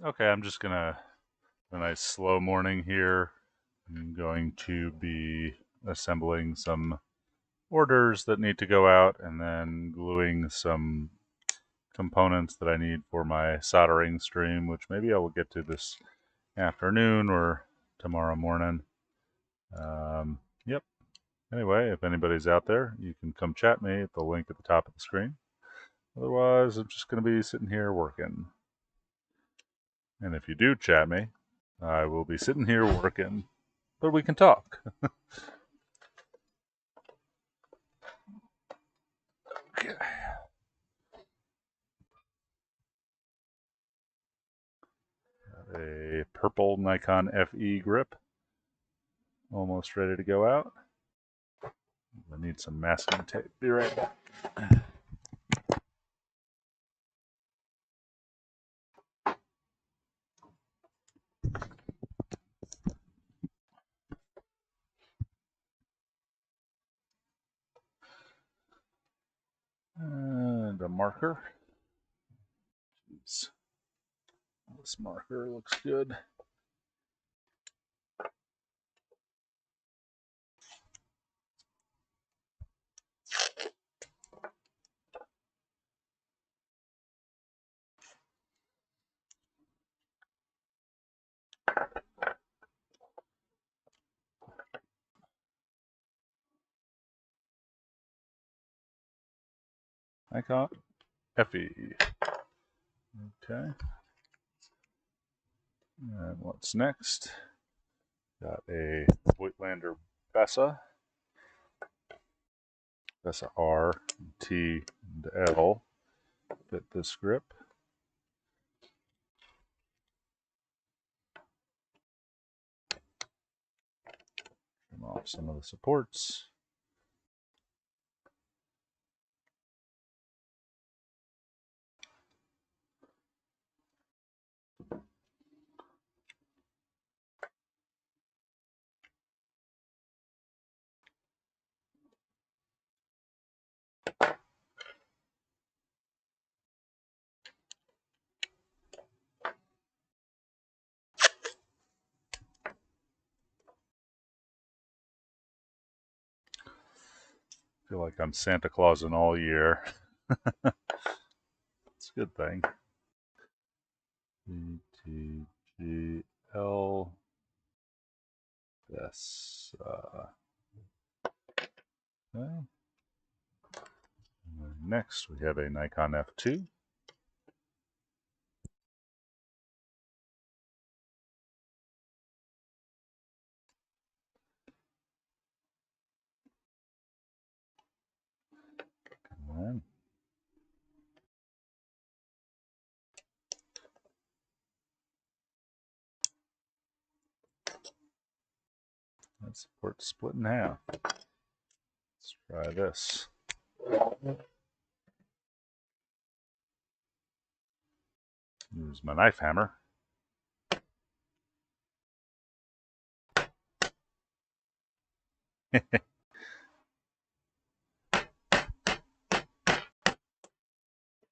Okay, I'm just gonna, a nice slow morning here. I'm going to be assembling some orders that need to go out and then gluing some components that I need for my soldering stream, which maybe I will get to this afternoon or tomorrow morning. Yep. Anyway, if anybody's out there, you can come chat me at the link at the top of the screen. Otherwise, I'm just going to be sitting here working. And if you do chat me, I will be sitting here working, but we can talk. Okay. Got a purple Nikon FE grip, almost ready to go out. I need some masking tape. Be right back. And a marker. Jeez. This marker looks good. Nikon FE. Okay. And what's next? Got a Voigtlander Bessa. Bessa R, T, and L. Fit this grip. Trim off some of the supports. Feel like I'm Santa Clausing all year. It's a good thing. VTGL. Yes. Okay. Next, we have a Nikon F2. Come on. That support split in half. Let's try this. Use my knife hammer.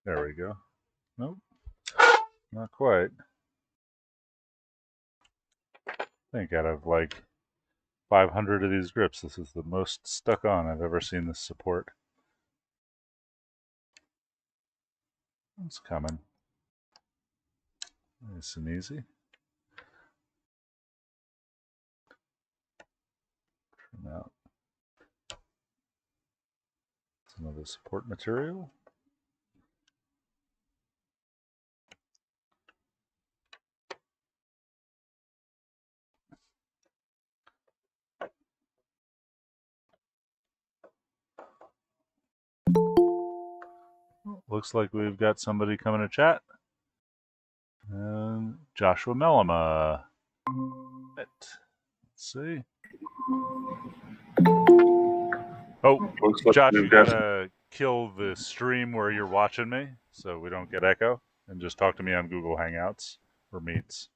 There we go. Nope, not quite. I think out of like 500 of these grips, this is the most stuck on I've ever seen this support. It's coming. Nice and easy. Trim out some of the support material. Looks like we've got somebody coming to chat. And Joshua Mellema. Let's see. Oh, Josh, you gotta kill the stream where you're watching me so we don't get echo, and just talk to me on Google Hangouts or Meets.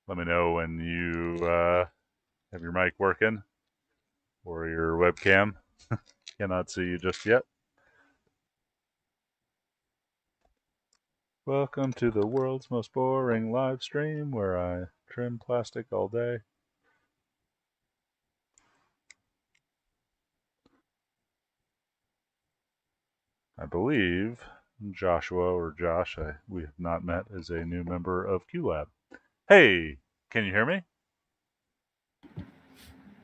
Let me know when you have your mic working or your webcam. Cannot see you just yet. Welcome to the world's most boring live stream where I trim plastic all day. I believe Joshua or Josh, we have not met, as a new member of QLab. Hey, can you hear me?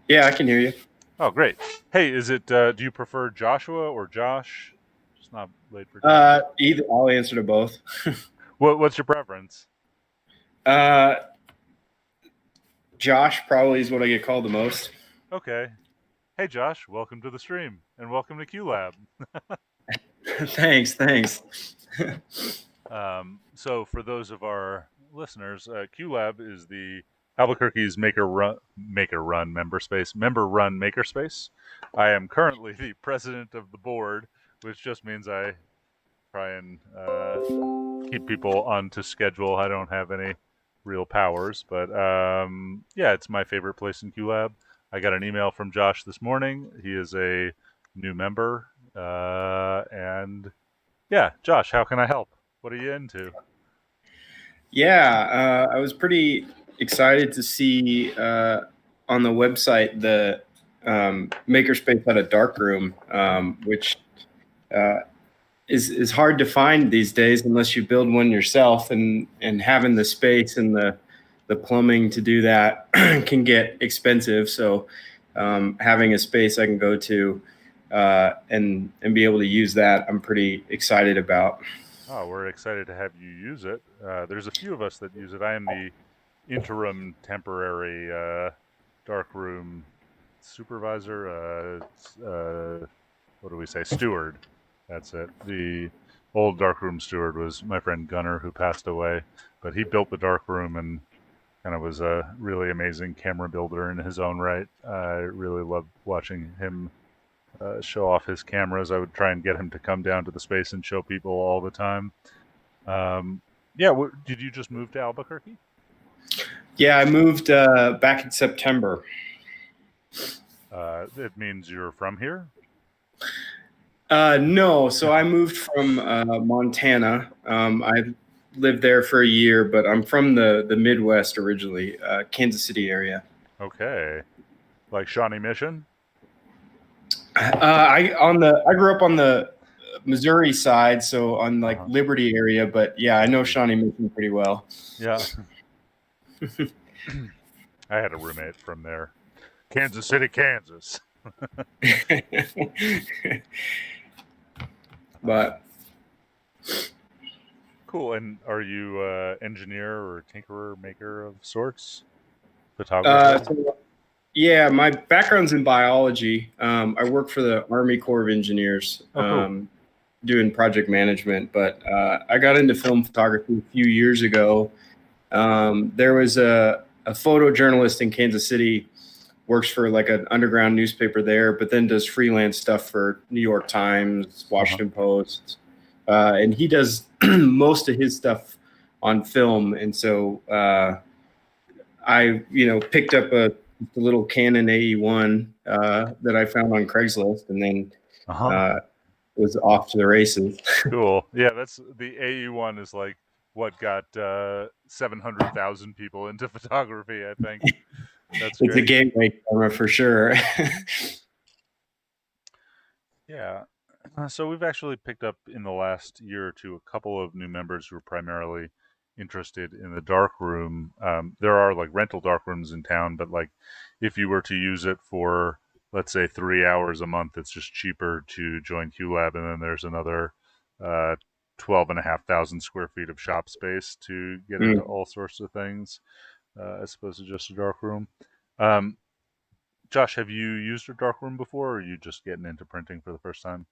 Yeah, I can hear you. Oh, great. Hey, is it? Do you prefer Joshua or Josh? Just not late for Josh. Either I'll answer to both. What's your preference? Josh probably is what I get called the most. Okay. Hey, Josh, welcome to the stream and welcome to QLab. Thanks. So, for those of our listeners, QLab is the Albuquerque's member run makerspace. I am currently the president of the board, which just means I try and keep people onto schedule. I don't have any real powers, but yeah, it's my favorite place in QLab. I got an email from Josh this morning. He is a new member, and yeah, Josh, how can I help? What are you into? Yeah, I was pretty excited to see on the website the makerspace had a darkroom, which is hard to find these days unless you build one yourself, and having the space and the plumbing to do that can get expensive. So having a space I can go to and be able to use that, I'm pretty excited about. Oh, we're excited to have you use it. There's a few of us that use it. I am the interim temporary darkroom supervisor. What do we say? Steward. That's it. The old darkroom steward was my friend Gunnar, who passed away, but he built the darkroom and kind of was a really amazing camera builder in his own right. I really loved watching him show off his cameras. I would try and get him to come down to the space and show people all the time. Yeah, did you just move to Albuquerque? Yeah, I moved back in September. It means you're from here? No, so I moved from Montana. I lived there for a year, but I'm from the Midwest originally, Kansas City area. Okay, like Shawnee Mission. I grew up on the Missouri side, so on like Liberty area. But yeah, I know Shawnee Mission pretty well. Yeah, I had a roommate from there, Kansas City, Kansas. But cool. And are you engineer or tinkerer, maker of sorts? Photographer? Yeah, my background's in biology. I work for the Army Corps of Engineers, doing project management. But I got into film photography a few years ago. There was a photojournalist in Kansas City, works for like an underground newspaper there, but then does freelance stuff for New York Times, Washington Post, and he does most of his stuff on film. And so I, picked up a little Canon AE1 that I found on Craigslist, and then was off to the races. Cool. Yeah, that's the AE1 is like what got 700,000 people into photography, I think. That's it's great. a gateway camera for sure. Yeah. So we've actually picked up in the last year or two a couple of new members who are primarily interested in the dark room. There are like rental dark rooms in town, but like if you were to use it for, let's say, 3 hours a month, it's just cheaper to join QLab, and then there's another 12,500 square feet of shop space to get into all sorts of things, as opposed to just a dark room. Josh, have you used a dark room before, or are you just getting into printing for the first time?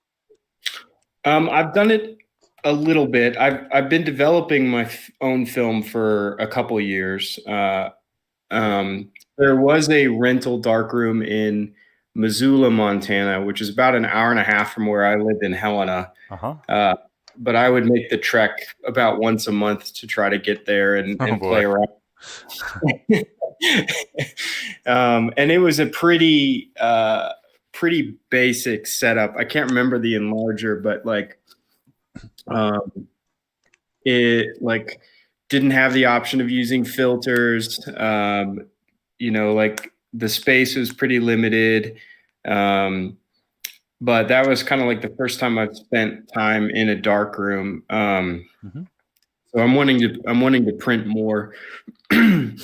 I've done it a little bit. I've been developing my own film for a couple of years. There was a rental darkroom in Missoula, Montana, which is about an hour and a half from where I lived in Helena. But I would make the trek about once a month to try to get there and play around. And it was a pretty basic setup. I can't remember the enlarger, but um, it didn't have the option of using filters. Like the space was pretty limited. Um, but that was kind of like the first time I've spent time in a dark room. Mm-hmm. So I'm wanting to print more, and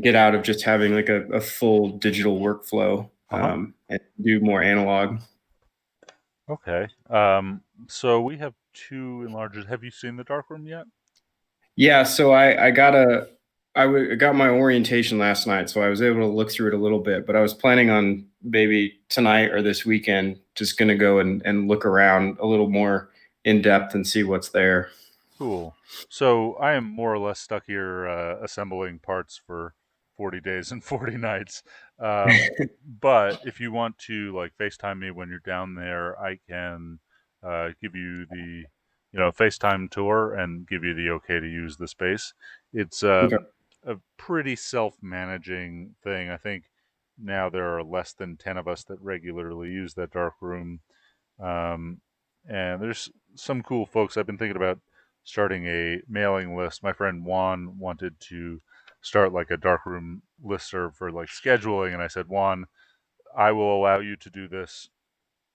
get out of just having like a full digital workflow, Uh-huh. and do more analog. Okay. So we have two enlargers. Have you seen the darkroom yet? Yeah, so I got my orientation last night, so I was able to look through it a little bit. But I was planning on maybe tonight or this weekend, just gonna go and look around a little more in depth and see what's there. Cool. So I am more or less stuck here assembling parts for 40 days and 40 nights. But if you want to like FaceTime me when you're down there, I can give you the FaceTime tour and give you the okay to use the space. It's Okay. a pretty self-managing thing. I think now there are less than 10 of us that regularly use that dark room. Um, and there's some cool folks. I've been thinking about starting a mailing list. My friend Juan wanted to start like a darkroom listserv for like scheduling, and I said, Juan, I will allow you to do this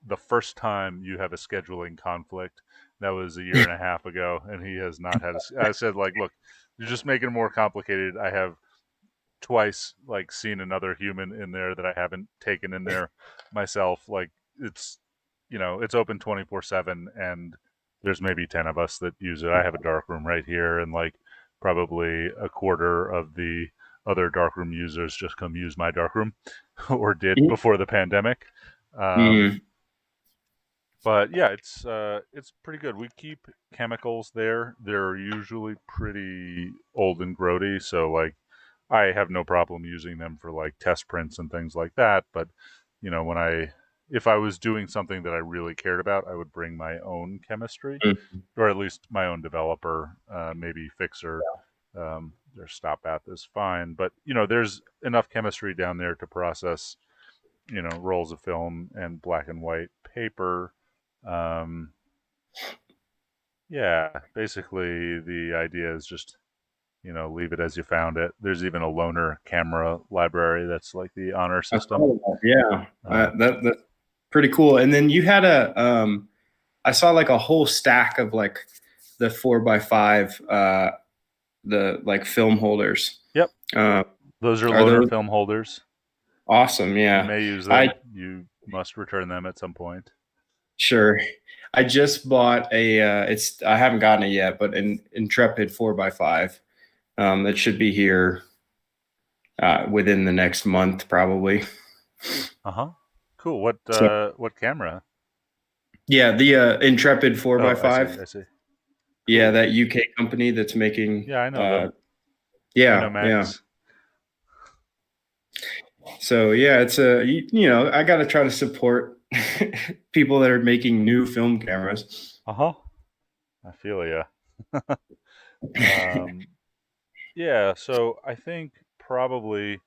the first time you have a scheduling conflict. That was a year and a half ago, and he has not had. I said, like, look, you're just making it more complicated. I have twice like seen another human in there that I haven't taken in there myself. Like it's it's open 24/7, and there's maybe 10 of us that use it. I have a dark room right here, and like probably a quarter of the other darkroom users just come use my darkroom or did before the pandemic. Um, Mhm. but yeah, it's pretty good. We keep chemicals there. They're usually pretty old and grody, so like I have no problem using them for like test prints and things like that. But when if I was doing something that I really cared about, I would bring my own chemistry, Mhm. or at least my own developer, maybe fixer. Their stop bath is fine, but there's enough chemistry down there to process rolls of film and black and white paper. Um, yeah, basically the idea is just leave it as you found it. There's even a loaner camera library that's like the honor I system. saw that. Yeah, Uh, that's pretty cool. And then you had I saw like a whole stack of like the 4x5, the like film holders. yep, Uh, those are are loaner those film holders. awesome? You Yeah, may use I them. You must return them at some point. sure. I just bought I haven't gotten it yet, but an Intrepid 4x5. That should be here within the next month, probably. Uh huh. Cool. So What camera? yeah, the Intrepid four Oh, by I see. five. I see. Yeah, Cool. that UK company that's making. Yeah, I know them. Yeah, yeah. Inomax. So yeah, it's I got to try to support people that are making new film cameras. Uh huh. I feel ya. Um, yeah. So I think probably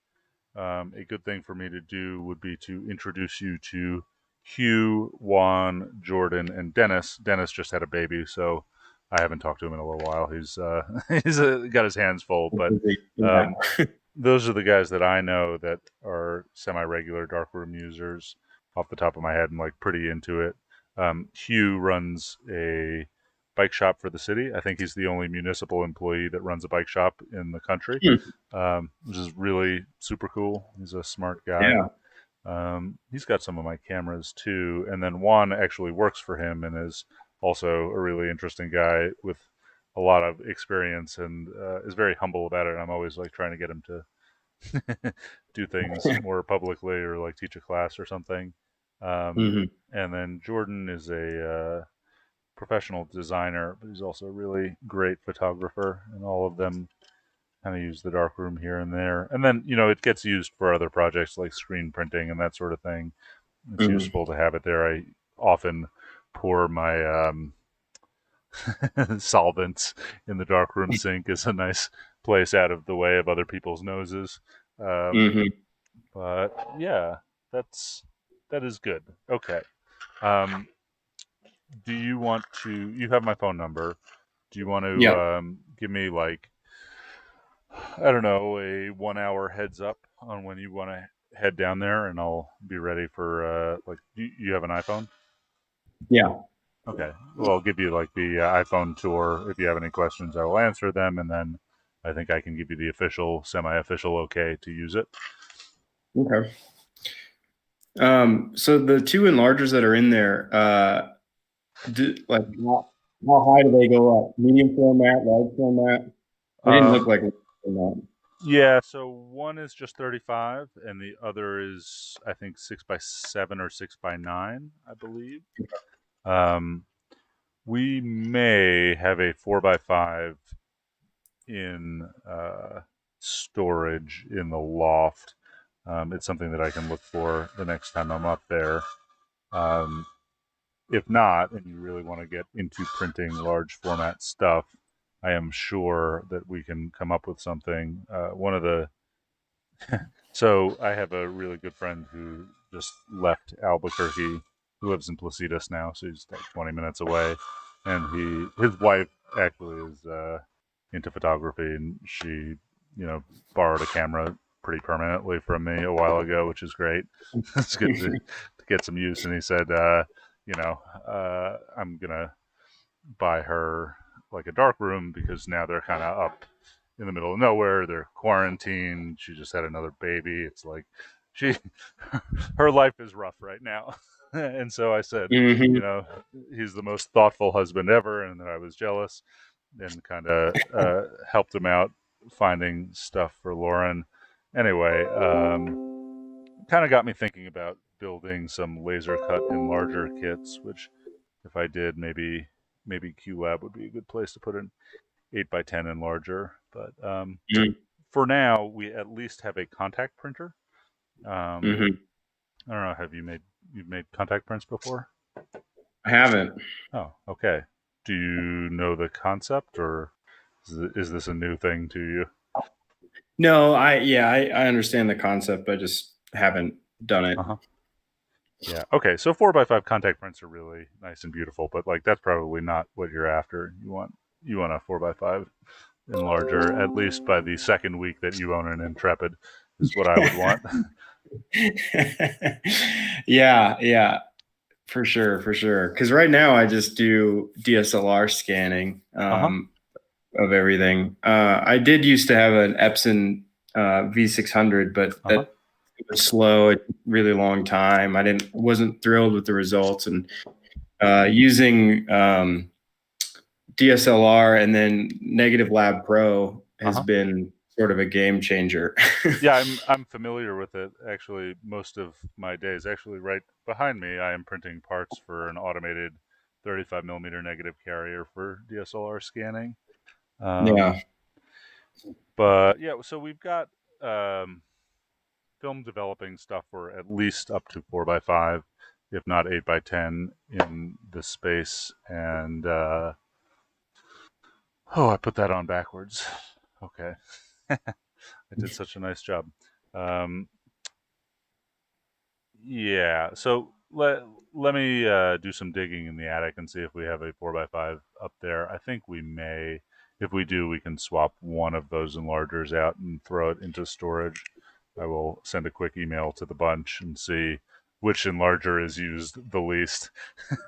a good thing for me to do would be to introduce you to Hugh, Juan, Jordan, and Dennis. Dennis just had a baby, so I haven't talked to him in a little while. He's got his hands full, but Yeah. um, those are the guys that I know that are semi-regular darkroom users off the top of my head and like pretty into it. Hugh runs a bike shop for the city. I think he's the only municipal employee that runs a bike shop in the country, Hmm. which is really super cool. He's a smart guy. Yeah. He's got some of my cameras too. And then Juan actually works for him and is also a really interesting guy with a lot of experience and is very humble about it. And I'm always like trying to get him to do things more publicly or like teach a class or something. Um, Hmm. and then Jordan is a professional designer, but he's also a really great photographer. And all of them kind of use the darkroom here and there. And then, it gets used for other projects like screen printing and that sort of thing. It's Hmm. useful to have it there. I often pour my solvents in the darkroom sink as a nice place out of the way of other people's noses. Hmm. But yeah, that is good. Okay. Um, do you want to? You have my phone number. Do you want to Yeah. give me like, I don't know, a 1 hour heads up on when you want to head down there, and I'll be ready for like. You have an iPhone? Yeah. Okay. Well, I'll give you like the iPhone tour. If you have any questions, I will answer them, and then I think I can give you the official, semi-official okay to use it. Okay. So the two enlargers that are in there, like how high do they go up? Medium format, large format? They didn't look Um, like a format. yeah. So one is just 35, and the other is I think 6x7 or 6x9, I believe. Um, we may have a 4x5 in storage in the loft. It's something that I can look for the next time I'm up there. Um, if not, and you really want to get into printing large format stuff, I am sure that we can come up with something. One of the so I have a really good friend who just left Albuquerque, who lives in Placitas now, so he's like 20 minutes away, and his wife actually is into photography, and she borrowed a camera pretty permanently from me a while ago, which is great. It's good to get some use. And he said, I'm gonna buy her like a dark room because now they're kind of up in the middle of nowhere. They're quarantined. She just had another baby. It's like she, her life is rough right now. And so I said, Hmm. he's the most thoughtful husband ever, and then I was jealous and kind of helped him out finding stuff for Lauren. Anyway, kind of got me thinking about building some laser cut enlarger kits, which if I did, maybe QLab would be a good place to put an 8x10 enlarger. But for now, we at least have a contact printer. Um, Hmm. I don't know. You've made contact prints before? I haven't. Oh, okay. Do you know the concept, or is this a new thing to you? No, I understand the concept. I just haven't done it. Uh huh. Yeah. Okay. So 4x5 contact prints are really nice and beautiful, but like that's probably not what you're after. You want a 4x5 enlarger at least by the second week that you own an Intrepid is what I would want. Yeah, for sure, for sure. Because right now I just do DSLR scanning Uh huh. of everything. I did used to have an Epson V600, but Uh huh. that was slow. It took a really long time. Wasn't thrilled with the results, and using DSLR and then Negative Lab Pro Uh has huh. been sort of a game changer. Yeah, I'm familiar with it. Actually, most of my days, actually, right behind me, I am printing parts for an automated 35 millimeter negative carrier for DSLR scanning. Um, Yeah. but yeah, so we've got um, film developing stuff for at least up to 4x5, if not 8x10 in the space. And oh, I put that on backwards. Okay. I did such a nice job. Um, yeah, so let me do some digging in the attic and see if we have a 4x5 up there. I think we may. If we do, we can swap one of those enlargers out and throw it into storage. I will send a quick email to the bunch and see which enlarger is used the least,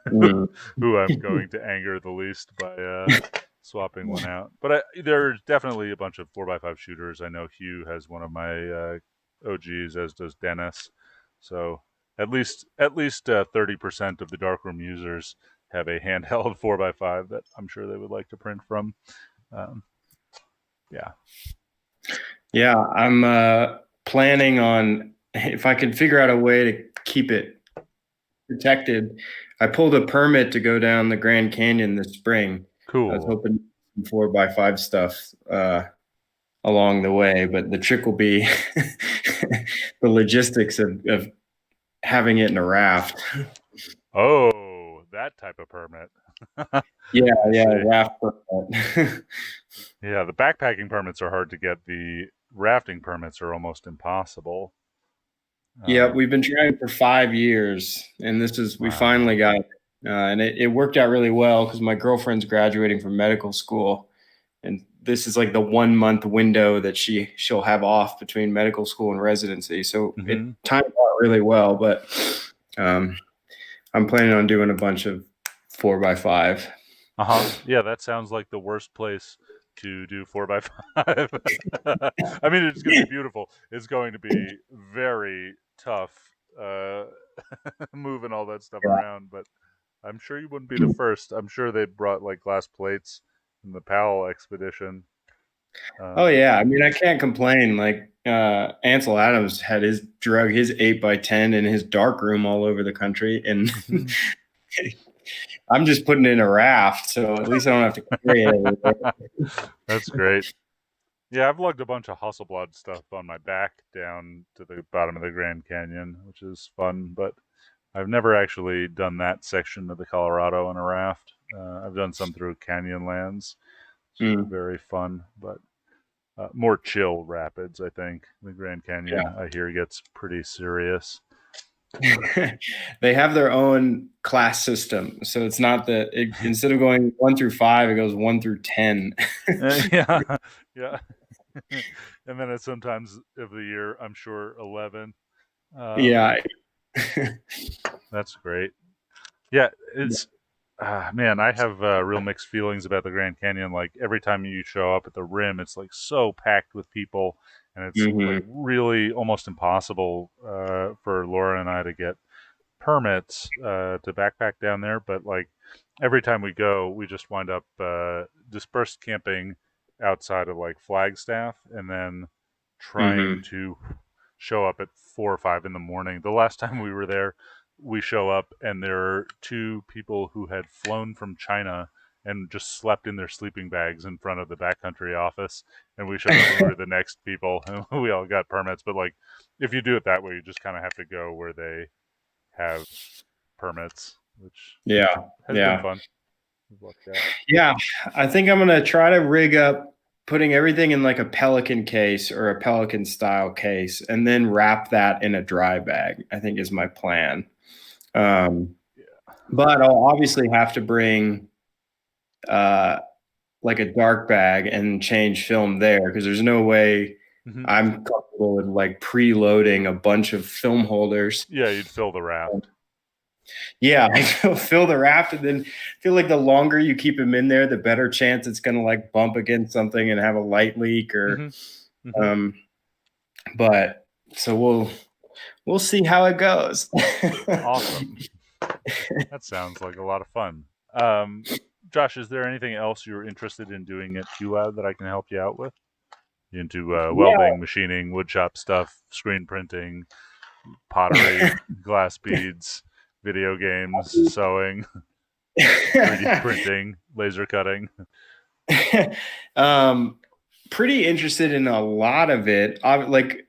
Mm. who I'm going to anger the least by swapping one out. But there's definitely a bunch of 4x5 shooters. I know Hugh has one of my OGs, as does Dennis. So at least 30% of the darkroom users have a handheld 4x5 that I'm sure they would like to print from. Um, yeah. Yeah, I'm planning on if I could figure out a way to keep it protected. I pulled a permit to go down the Grand Canyon this spring. I was Cool. hoping some 4x5 stuff along the way, but the trick will be the logistics of having it in a raft. Oh, that type of permit. Yeah, Let's yeah, see. raft permit. Yeah, the backpacking permits are hard to get. The rafting permits are almost impossible. Yeah, Um, we've been trying for 5 years, and we finally wow. got it. And it worked out really well because my girlfriend's graduating from medical school, and this is like the 1 month window that she'll have off between medical school and residency. So it Hmm. timed out really well, but um, I'm planning on doing a bunch of 4x5. Uh-huh. Yeah, that sounds like the worst place to do 4x5. I mean, it's going to be beautiful. It's going to be very tough uh, moving all that stuff around, but I'm sure you wouldn't be the first. I'm sure they brought like glass plates in the Powell expedition. Oh Um, yeah, I mean I can't complain. Like Ansel Adams had his drug his 8x10 in his dark room all over the country, and mhm. I'm just putting it in a raft, so at least I don't have to carry it everywhere. That's great. Yeah, I've lugged a bunch of Hasselblad stuff on my back down to the bottom of the Grand Canyon, which is fun, but I've never actually done that section of the Colorado in a raft. I've done some through Canyonlands. It's Mm, very fun, but more chill rapids, I think. The Grand Canyon, I hear, gets pretty serious. yeah. They have their own class system, so it's not that instead of going 1 through 5, it goes 1 through 10. Yeah, yeah. And then at sometimes of the year, I'm sure 11. Um, Yeah. that's great. Yeah, it's man, I have real mixed feelings about the Grand Canyon. Like every time you show up at the rim, it's like so packed with people, and it's like Hmm. really almost impossible for Laura and I to get permits to backpack down there. But like every time we go, we just wind up dispersed camping outside of like Flagstaff, and then trying Hmm. to show up at 4 or 5 in the morning. The last time we were there, we show up and there are two people who had flown from China and just slept in their sleeping bags in front of the backcountry office. And we showed up and we were the next people and we all got permits. But like, if you do it that way, you just kind of have to go where they have permits, which Yeah. has been Yeah. fun. We've lucked out. Yeah, I think I'm gonna try to rig up putting everything in like a Pelican case or a Pelican style case, and then wrap that in a dry bag. I think is my plan. Um, Yeah. but I'll obviously have to bring uh, like a dark bag and change film there because there's no way Hmm. I'm comfortable with like preloading a bunch of film holders. Yeah, you'd fill the raft. Yeah, fill the raft, and then feel like the longer you keep them in there, the better chance it's going to like bump against something and have a light leak or. Hmm. Hmm. Um, but so we'll see how it goes. Awesome. That sounds like a lot of fun. Um, Josh, is there anything else you're interested in doing at QLab that I can help you out with? You into Yeah. welding, machining, woodshop stuff, screen printing, pottery, glass beads, video games, sewing, 3D printing, laser cutting. um, pretty interested in a lot of it. Like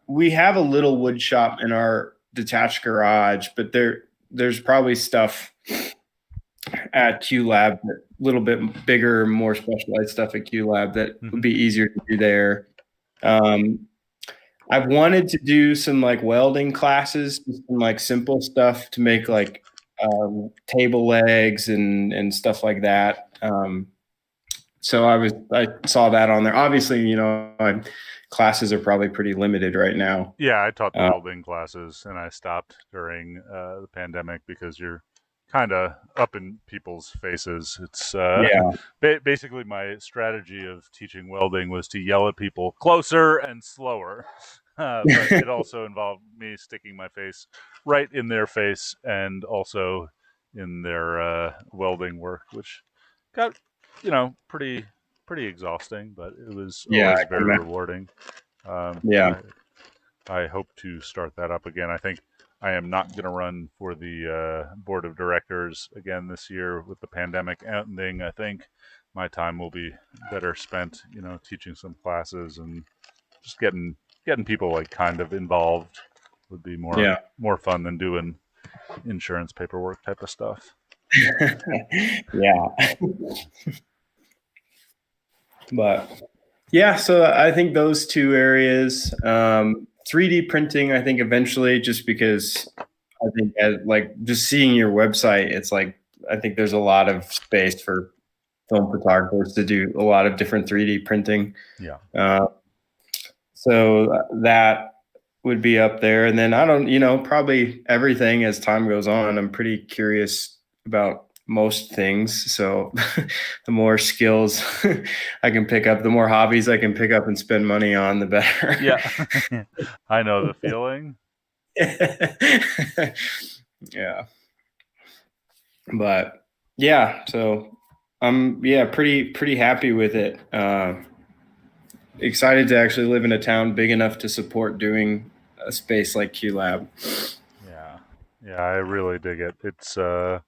we have a little wood shop in our detached garage, but there's probably stuff at QLab, a little bit bigger, more specialized stuff at QLab that would Hmm. be easier to do there. Um, I've wanted to do some like welding classes, just some like simple stuff to make like table legs and stuff like that. So I saw that on there. Obviously, classes are probably pretty limited right now. Yeah, I taught the Uh, welding classes and I stopped during the pandemic because you're kind of up in people's faces. It's yeah, basically my strategy of teaching welding was to yell at people closer and slower. But it also involved me sticking my face right in their face and also in their welding work, which got, pretty exhausting, but it was yeah, always I can very imagine. rewarding. Um, Yeah, I hope to start that up again. I think I am not going to run for the board of directors again this year with the pandemic ending. I think my time will be better spent, teaching some classes and just getting people like kind of involved would be more yeah. more fun than doing insurance paperwork type of stuff. Yeah. But yeah, so I think those two areas, 3D printing, I think eventually, just because I think like just seeing your website, it's like I think there's a lot of space for film photographers to do a lot of different 3D printing. Yeah. Uh, so that would be up there. And then I don't, probably everything as time goes on. I'm pretty curious about most things. So the more skills I can pick up, the more hobbies I can pick up and spend money on, the better. Yeah. I know the feeling. Yeah. But yeah, so I'm pretty happy with it. Excited to actually live in a town big enough to support doing a space like QLab. Yeah. Yeah, I really dig it. It's kind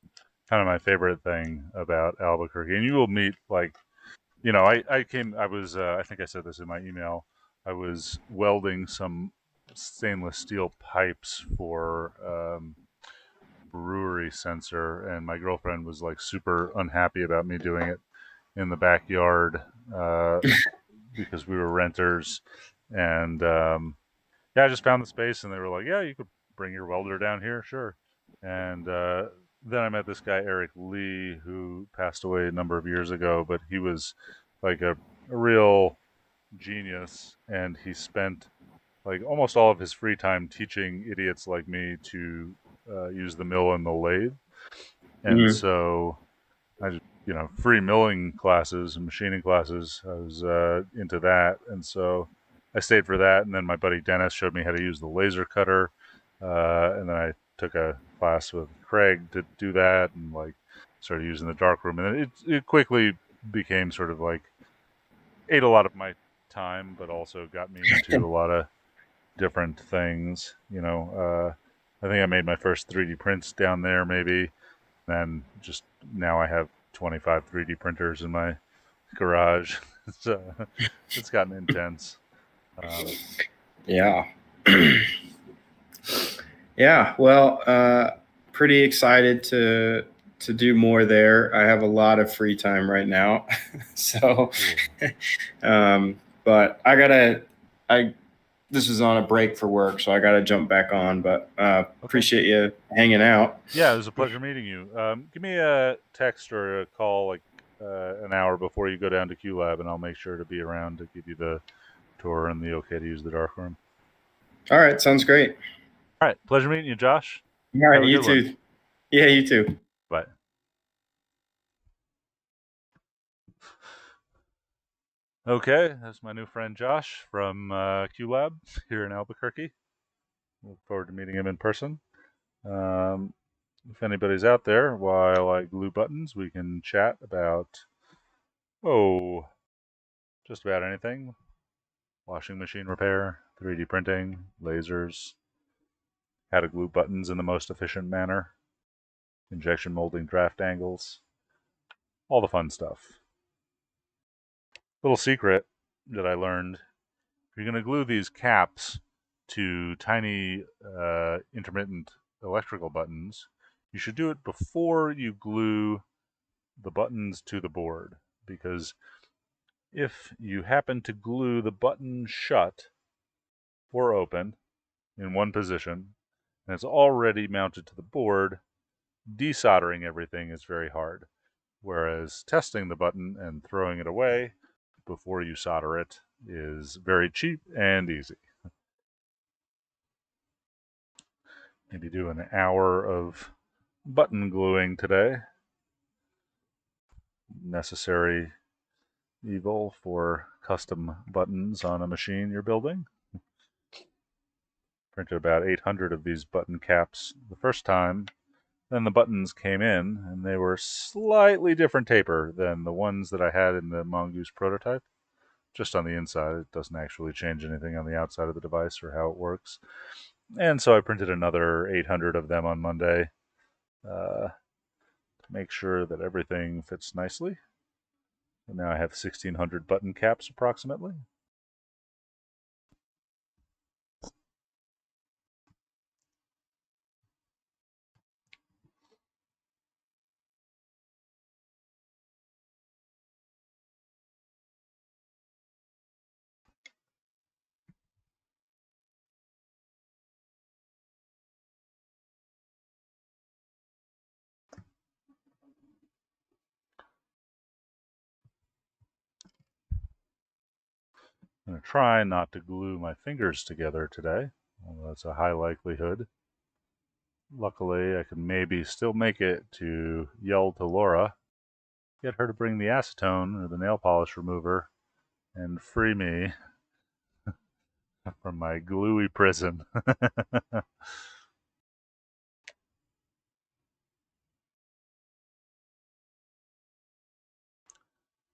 of my favorite thing about Albuquerque. And you will meet like, I was I think I said this in my email. I was welding some stainless steel pipes for brewery sensor, and my girlfriend was like super unhappy about me doing it in the backyard uh, because we were renters. And yeah, I just found the space, and they were like, "Yeah, you could bring your welder down here, sure." And then I met this guy Eric Lee, who passed away a number of years ago, but he was like a real genius, and he spent like almost all of his free time teaching idiots like me to use the mill and the lathe. And Mhm. so I just, free milling classes and machining classes. I was into that, and so I stayed for that. And then my buddy Dennis showed me how to use the laser cutter, and then I took a class with Craig to do that, and like started using the darkroom. And it quickly became sort of like ate a lot of my time, but also got me into a lot of different things. I think I made my first 3D prints down there, maybe. Then just now I have 25 3D printers in my garage. So it's gotten intense. Yeah. Yeah. Well, pretty excited to do more there. I have a lot of free time right now, so. Cool. But I this is on a break for work, so I gotta jump back on. But Okay. appreciate you hanging out. Yeah, it was a pleasure meeting you. Give me a text or a call like an hour before you go down to QLab, and I'll make sure to be around to give you the tour and the okay to use the darkroom. All right, sounds great. All right. Pleasure meeting you, Josh. All Have right, a you good one. too. Yeah, you too. Bye. Okay, that's my new friend Josh from QLab here in Albuquerque. Look forward to meeting him in person. Um, if anybody's out there, while I glue buttons, we can chat about, oh, just about anything: washing machine repair, 3D printing, lasers, how to glue buttons in the most efficient manner, injection molding draft angles, all the fun stuff. Little secret that I learned: if you're going to glue these caps to tiny intermittent electrical buttons, you should do it before you glue the buttons to the board, because if you happen to glue the button shut or open in one position and it's already mounted to the board, desoldering everything is very hard. Whereas testing the button and throwing it away before you solder it is very cheap and easy. Maybe do an hour of button gluing today. Necessary evil for custom buttons on a machine you're building. Printed about 800 of these button caps the first time. Then the buttons came in, and they were slightly different taper than the ones that I had in the Mongoose prototype. Just on the inside, it doesn't actually change anything on the outside of the device or how it works. And so I printed another 800 of them on Monday to make sure that everything fits nicely. And now I have 1,600 button caps approximately. I'm going to try not to glue my fingers together today, although that's a high likelihood. Luckily, I can maybe still make it to yell to Laura, get her to bring the acetone or the nail polish remover, and free me from my gluey prison. I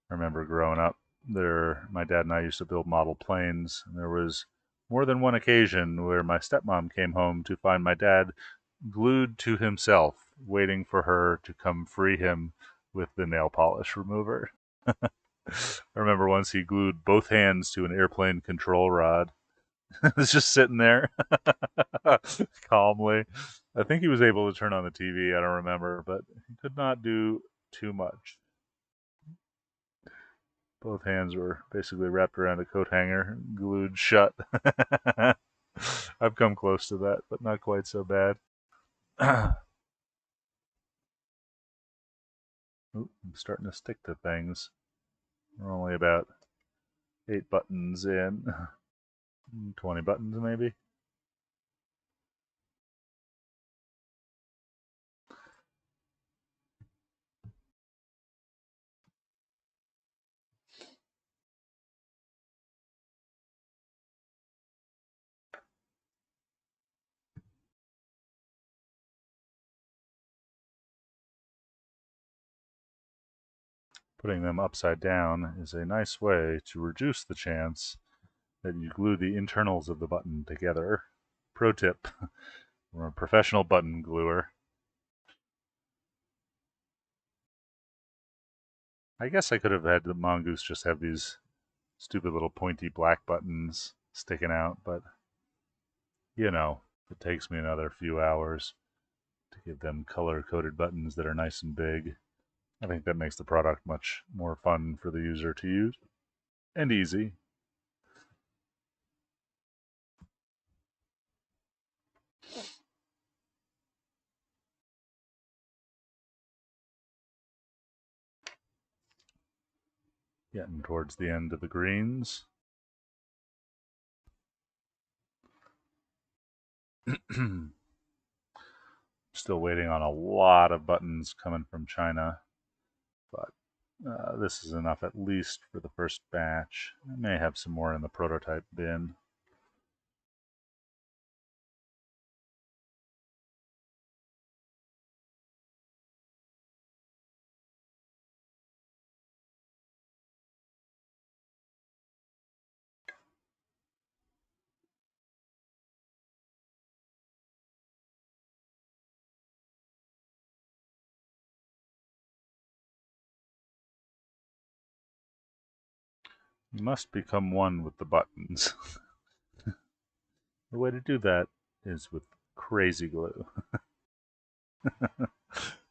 remember growing up, my dad and I used to build model planes, and there was more than one occasion where my stepmom came home to find my dad glued to himself, waiting for her to come free him with the nail polish remover. I remember once he glued both hands to an airplane control rod. It was just sitting there calmly. I think he was able to turn on the TV. I don't remember, but he could not do too much. Both hands were basically wrapped around a coat hanger, glued shut. I've come close to that, but not quite so bad. Ooh, I'm starting to stick to things. We're only about 8 buttons in. 20 buttons, maybe. Putting them upside down is a nice way to reduce the chance that you glue the internals of the button together. Pro tip from a professional button gluer. I guess I could have had the Mongoose just have these stupid little pointy black buttons sticking out, but you know, it takes me another few hours to give them color-coded buttons that are nice and big. I think that makes the product much more fun for the user to use and easy. Getting towards the end of the greens. Still waiting on a lot of buttons coming from China, but this is enough at least for the first batch. I may have some more in the prototype bin. You must become one with the buttons. The way to do that is with crazy glue.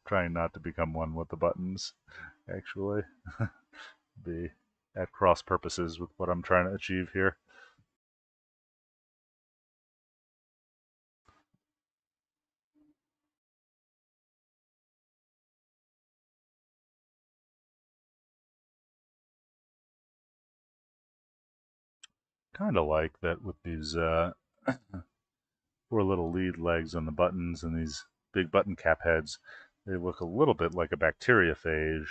Trying not to become one with the buttons, actually. Be at cross purposes with what I'm trying to achieve here. Kind of like that with these 4 little lead legs on the buttons and these big button cap heads. They look a little bit like a bacteriophage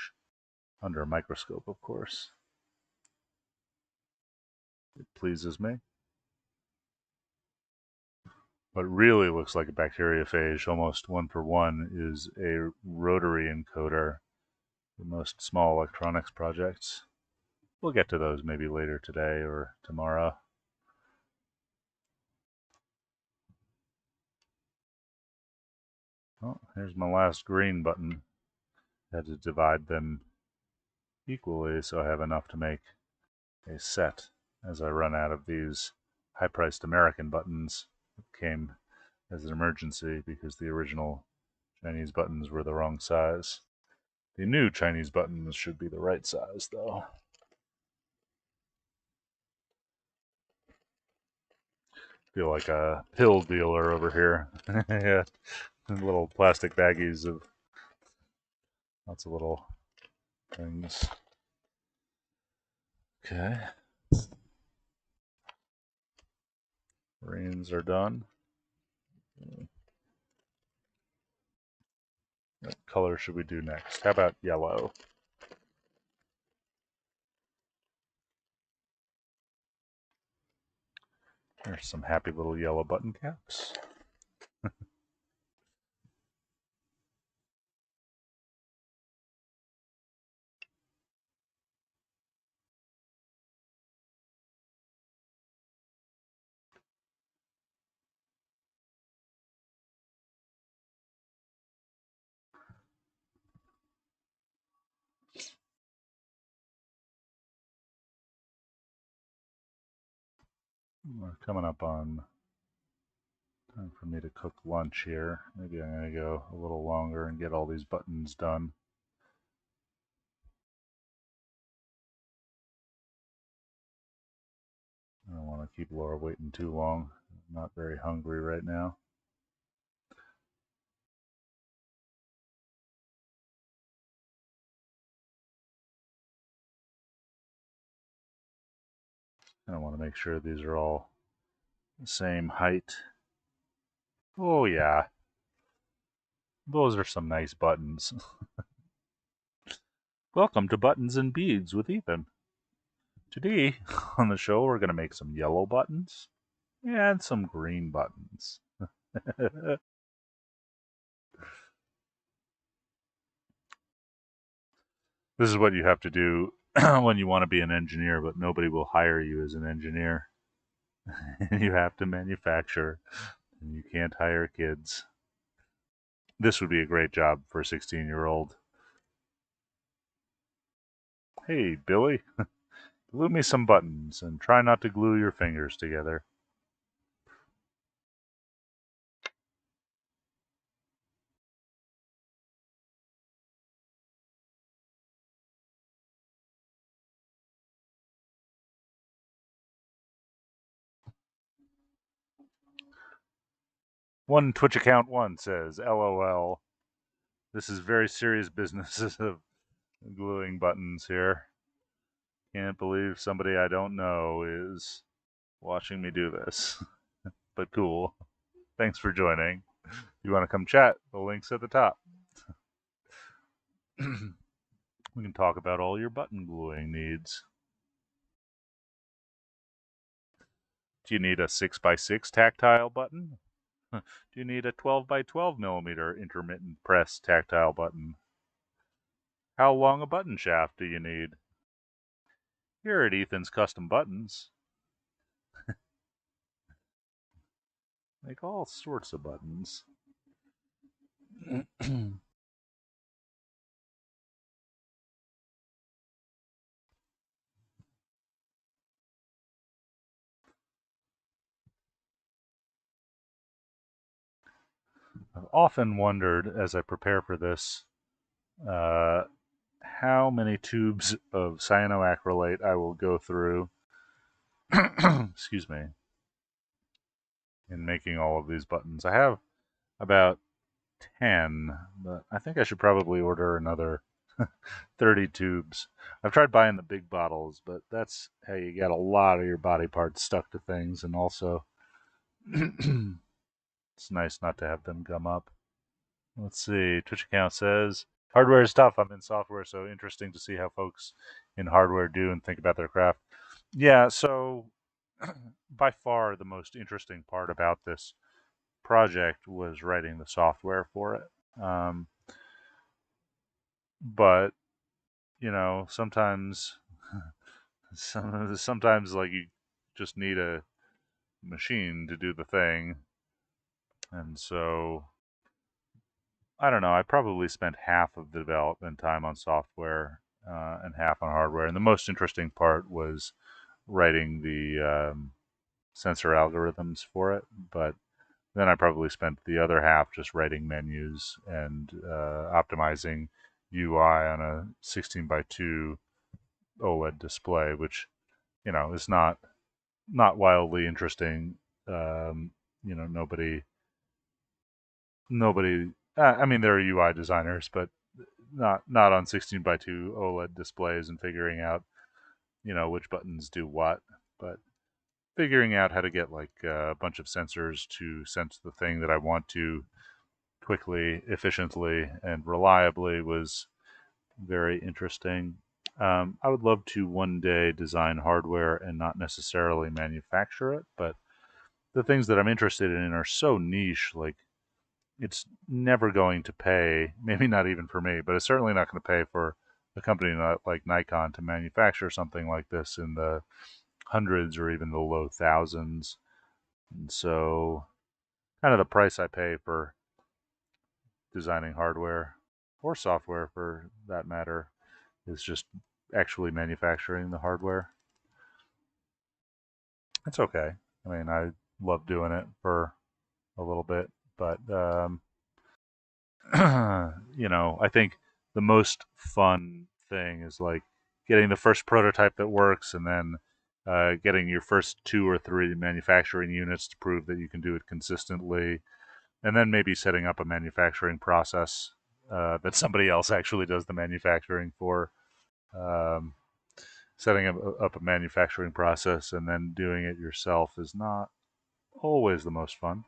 under a microscope, of course. It pleases me. What really looks like a bacteriophage, almost one for one, is a rotary encoder for most small electronics projects. We'll get to those maybe later today or tomorrow. Oh, here's my last green button. I had to divide them equally so I have enough to make a set as I run out of these high-priced American buttons that came as an emergency because the original Chinese buttons were the wrong size. The new Chinese buttons should be the right size, though. Feel like a pill dealer over here. Yeah, little plastic baggies of lots of little things. Okay. Greens are done. What color should we do next? How about yellow? There's some happy little yellow button caps. We're coming up on time for me to cook lunch here. Maybe I'm going to go a little longer and get all these buttons done. I don't want to keep Laura waiting too long. I'm not very hungry right now. I want to make sure these are all the same height. Oh yeah, those are some nice buttons. Welcome to Buttons and Beads with Ethan. Today on the show we're going to make some yellow buttons and some green buttons. This is what you have to do when you want to be an engineer, but nobody will hire you as an engineer. You have to manufacture, and you can't hire kids. This would be a great job for a 16-year-old. Hey, Billy, glue me some buttons and try not to glue your fingers together. One Twitch account one says, LOL. This is very serious business of gluing buttons here. Can't believe somebody I don't know is watching me do this. But cool. Thanks for joining. If you want to come chat, the link's at the top. We can talk about all your button gluing needs. Do you need a 6x6 tactile button? Do you need a 12x12 millimeter intermittent press tactile button? How long a button shaft do you need? Here at Ethan's Custom Buttons, make all sorts of buttons. I've often wondered as I prepare for this how many tubes of cyanoacrylate I will go through excuse me, in making all of these buttons. I have about 10, but I think I should probably order another 30 tubes. I've tried buying the big bottles, but that's how you get a lot of your body parts stuck to things, and also it's nice not to have them gum up. Let's see, Twitch account says, hardware is tough. I'm in software, so interesting to see how folks in hardware do and think about their craft. Yeah, so by far the most interesting part about this project was writing the software for it. But, you know, sometimes like you just need a machine to do the thing. And so I don't know, I probably spent half of the development time on software and half on hardware. And the most interesting part was writing the sensor algorithms for it. But then I probably spent the other half just writing menus and optimizing UI on a 16:2 OLED display, which, you know, is not wildly interesting. You know, nobody. I mean, there are UI designers, but not on 16:2 OLED displays and figuring out, you know, which buttons do what. But figuring out how to get like a bunch of sensors to sense the thing that I want to quickly, efficiently, and reliably was very interesting. I would love to one day design hardware and not necessarily manufacture it, but the things that I'm interested in are so niche, like it's never going to pay, maybe not even for me, but it's certainly not going to pay for a company like Nikon to manufacture something like this in the hundreds or even the low thousands. And so, kind of the price I pay for designing hardware or software for that matter is just actually manufacturing the hardware. It's okay. I mean, I love doing it for a little bit, but I think the most fun thing is like getting the first prototype that works, and then getting your first 2 or 3 manufacturing units to prove that you can do it consistently, and then maybe setting up a manufacturing process that somebody else actually does the manufacturing for. Um, Setting up a manufacturing process and then doing it yourself is not always the most fun.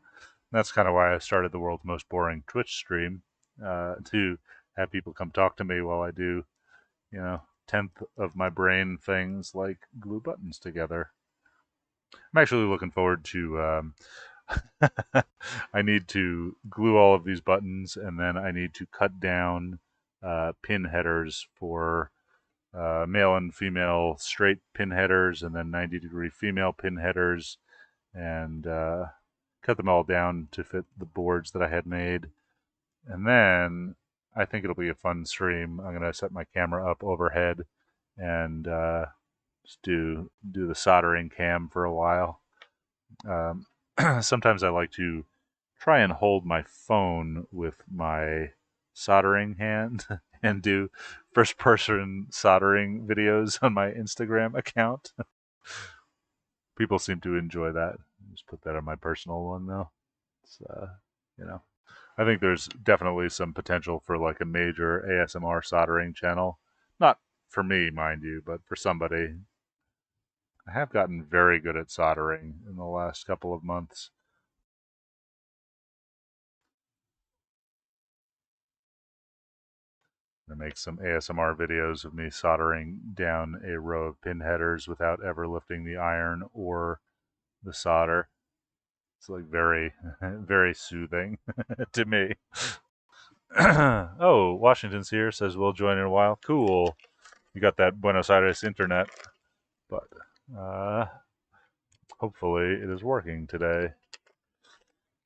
That's kind of why I started the world's most boring Twitch stream, to have people come talk to me while I do, 10th of my brain things like glue buttons together. I'm actually looking forward to. I need to glue all of these buttons, and then I need to cut down pin headers for male and female straight pin headers, and then 90-degree female pin headers, and cut them all down to fit the boards that I had made. And then I think it'll be a fun stream. I'm gonna set my camera up overhead and just do the soldering cam for a while. Sometimes I like to try and hold my phone with my soldering hand and do first person soldering videos on my Instagram account. People seem to enjoy that. Just put that on my personal one though. It's I think there's definitely some potential for like a major ASMR soldering channel. Not for me, mind you, but for somebody. I have gotten very good at soldering in the last couple of months. I make some ASMR videos of me soldering down a row of pin headers without ever lifting the iron or the solder. It's like very, very soothing to me. Oh, Washington's here, says we'll join in a while. Cool. You got that Buenos Aires internet, but hopefully it is working today.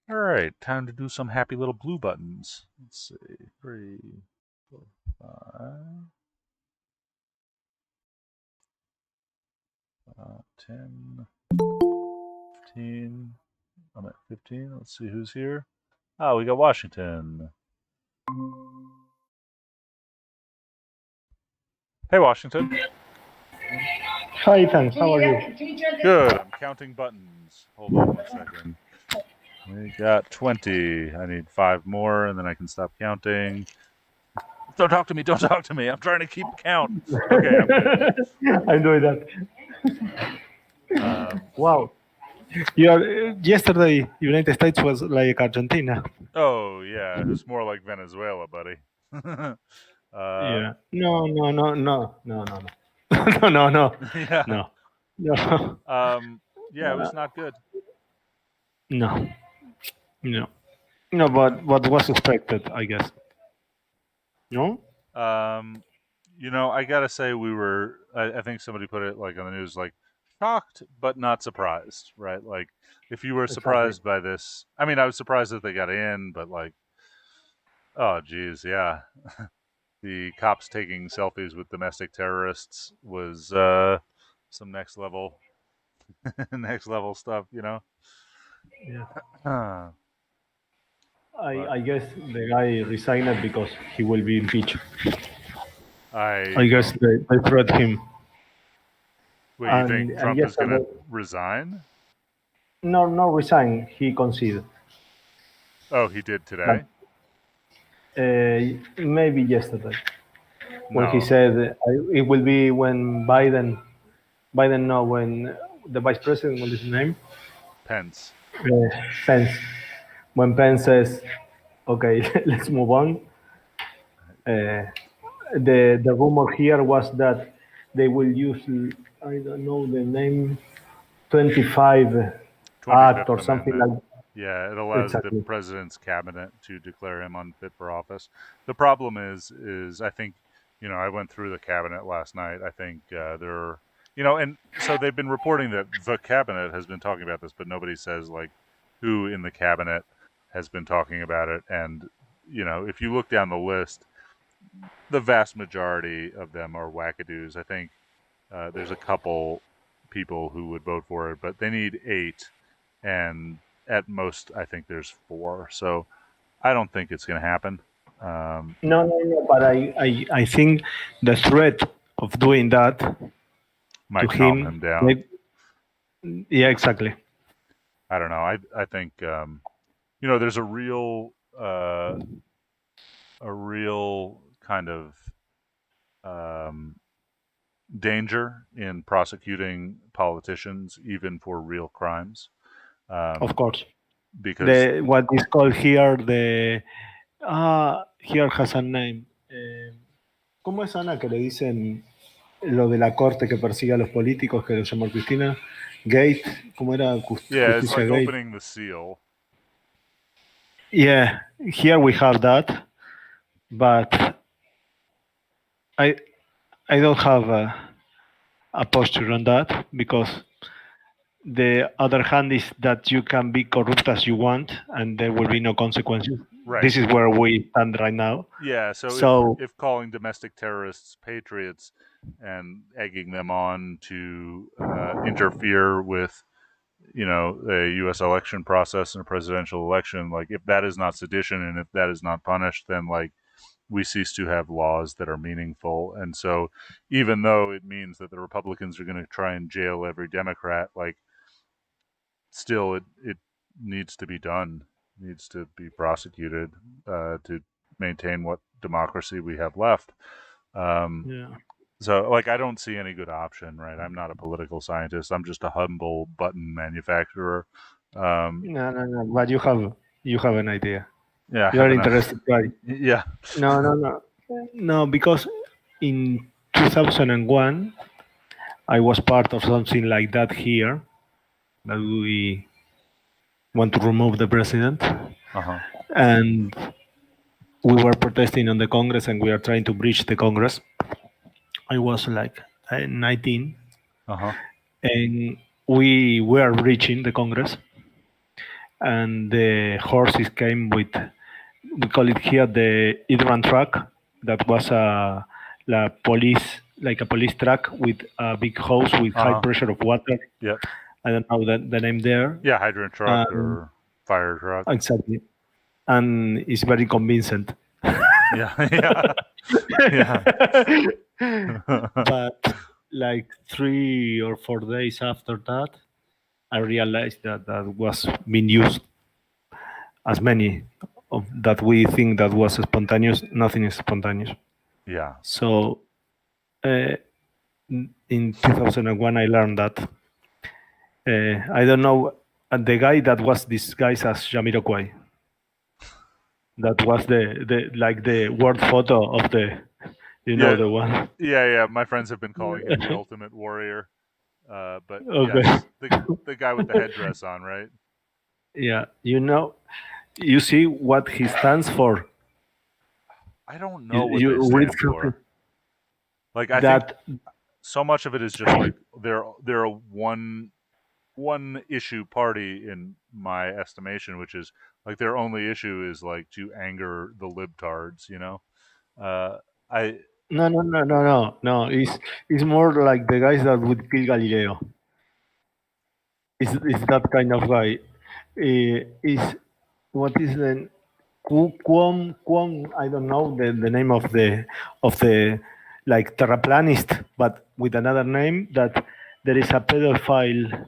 All right, time to do some happy little blue buttons. Let's see, 3, 4, 5, 10, 15. I'm at 15. Let's see who's here. Oh, we got Washington. Hey, Washington. Hi, Ethan. How are you? Good. I'm counting buttons. Hold on 1 second. We got 20. I need 5 more, and then I can stop counting. Don't talk to me. Don't talk to me. I'm trying to keep count. Okay, I'm good. I'm doing that. Wow. Yesterday, United States was like Argentina. Oh, yeah. It's more like Venezuela, buddy. Yeah. No. No. Yeah. No. Yeah, it was not good. No. But what was expected, I guess. No? I gotta say we were. I think somebody put it like on the news, like shocked but not surprised, right? Like if you were surprised by this, I mean, I was surprised that they got in, but like, oh geez, yeah, the cops taking selfies with domestic terrorists was some next level, next level stuff, Yeah. But I guess the guy resigned because he will be impeached. I guess they threat him. Wait, you think Trump is going to resign? No, resign. He conceded. Oh, he did today? Maybe yesterday. When he said it will be when when the vice president, what is his name? Pence. Pence. When Pence says, okay, let's move on. The rumor here was that they will use, I don't know the name, 25 Act or 25th something Amendment. like that. Yeah, it allows the Exactly. president's cabinet to declare him unfit for office. The problem is I think, I went through the cabinet last night. I think they're, and so they've been reporting that the cabinet has been talking about this, but nobody says like who in the cabinet has been talking about it. And, if you look down the list, the vast majority of them are wackadoos. I think there's a couple people who would vote for it, but they need 8, and at most, I think there's 4. So I don't think it's going to happen. No, but I think the threat of doing that Might to calm him, him down. yeah, exactly. I don't know. I think there's a real kind of danger in prosecuting politicians, even for real crimes. Of course. Because What is called here here has a name. ¿Cómo es, Ana, que le dicen lo de la corte que persigue a los políticos, que lo llamó Cristina? Gate, ¿cómo era? yeah, it's Justicia like Gate. opening the seal. Yeah, here we have that, but I don't have a posture on that, because the other hand is that you can be corrupt as you want and there will be no consequences. Right. This is where we stand right now. Yeah, so if calling domestic terrorists patriots and egging them on to interfere with, a U.S. election process and a presidential election, like if that is not sedition and if that is not punished, then like we cease to have laws that are meaningful. And so even though it means that the Republicans are going to try and jail every Democrat, like still it needs to be done, needs to be prosecuted to maintain what democracy we have left. So like I don't see any good option, right? I'm not a political scientist. I'm just a humble button manufacturer. No, but you have an idea. Yeah, you're interested, right? Yeah. No, because in 2001 I was part of something like that here, that we want to remove the president, and we were protesting on the Congress and we are trying to breach the Congress. I was like 19, and we were reaching the Congress, and the horses came with, we call it here the Hydran truck, that was a police truck with a big hose with high pressure of water. Yeah. I don't know the name there. Yeah, hydrant truck or fire truck. Exactly. And it's very convincing. Yeah. But like 3 or 4 days after that, I realized that was being used as many of that we think that was spontaneous. Nothing is spontaneous. Yeah. So in 2001, I learned that. I don't know, the guy that was disguised as Jamiroquai. That was the word photo of the, the one. Yeah. My friends have been calling him the ultimate warrior. But okay. Yes, the guy with the headdress on, right? Yeah, you see what he stands for. I don't know what they stand for. Like I think so much of it is just like they're a one issue party in my estimation, which is like their only issue is like to anger the libtards, No. It's more like the guys that would kill Galileo. It's that kind of guy. What is the Kwon? I don't know the name of the like terraplanist, but with another name, that there is a pedophile,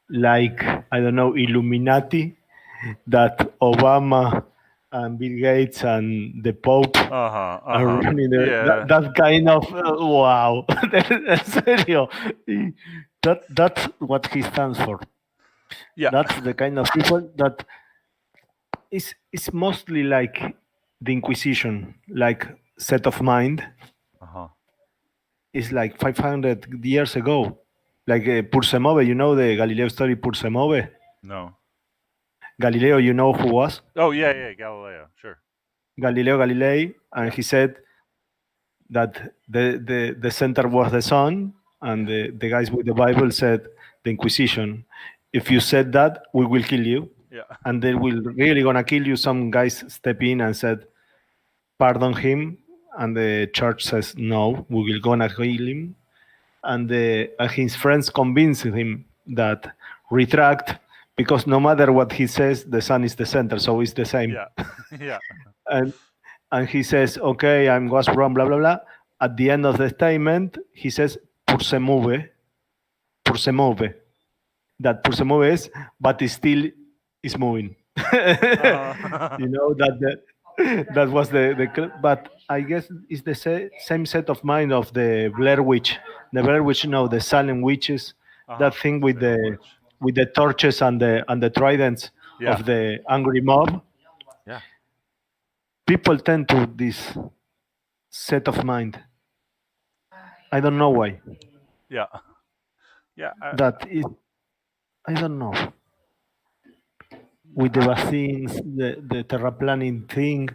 like I don't know, Illuminati, that Obama and Bill Gates and the Pope Uh-huh. are Uh-huh. running the, Yeah. that kind of wow. En serio. That's what he stands for. Yeah. That's the kind of people that is mostly like the Inquisition, like set of mind. Uh-huh. Is like 500 years ago. Like Pur se move, you know the Galileo story Pur se move? No. Galileo, you know who was? Oh, yeah, Galileo. Sure. Galileo Galilei, and he said that the center was the sun, and the guys with the Bible said the Inquisition. If you said that, we will kill you, Yeah. and they will really gonna kill you. Some guys step in and said, pardon him, and the church says no, we will gonna kill him, and his friends convinced him that retract because no matter what he says, the sun is the center, so it's the same. Yeah. Yeah. And and he says, okay, I was wrong, blah blah blah. At the end of the statement, he says, "Pur se move," That "pur se move" is, but it still is moving. You know that was but I guess it's the same set of mind of the Blair Witch. The Blair Witch, the Salem witches, that thing with the torches and the tridents of the angry mob. Yeah. People tend to this set of mind. I don't know why. Yeah. Yeah. I don't know. With the vaccines, the terraplaning thing.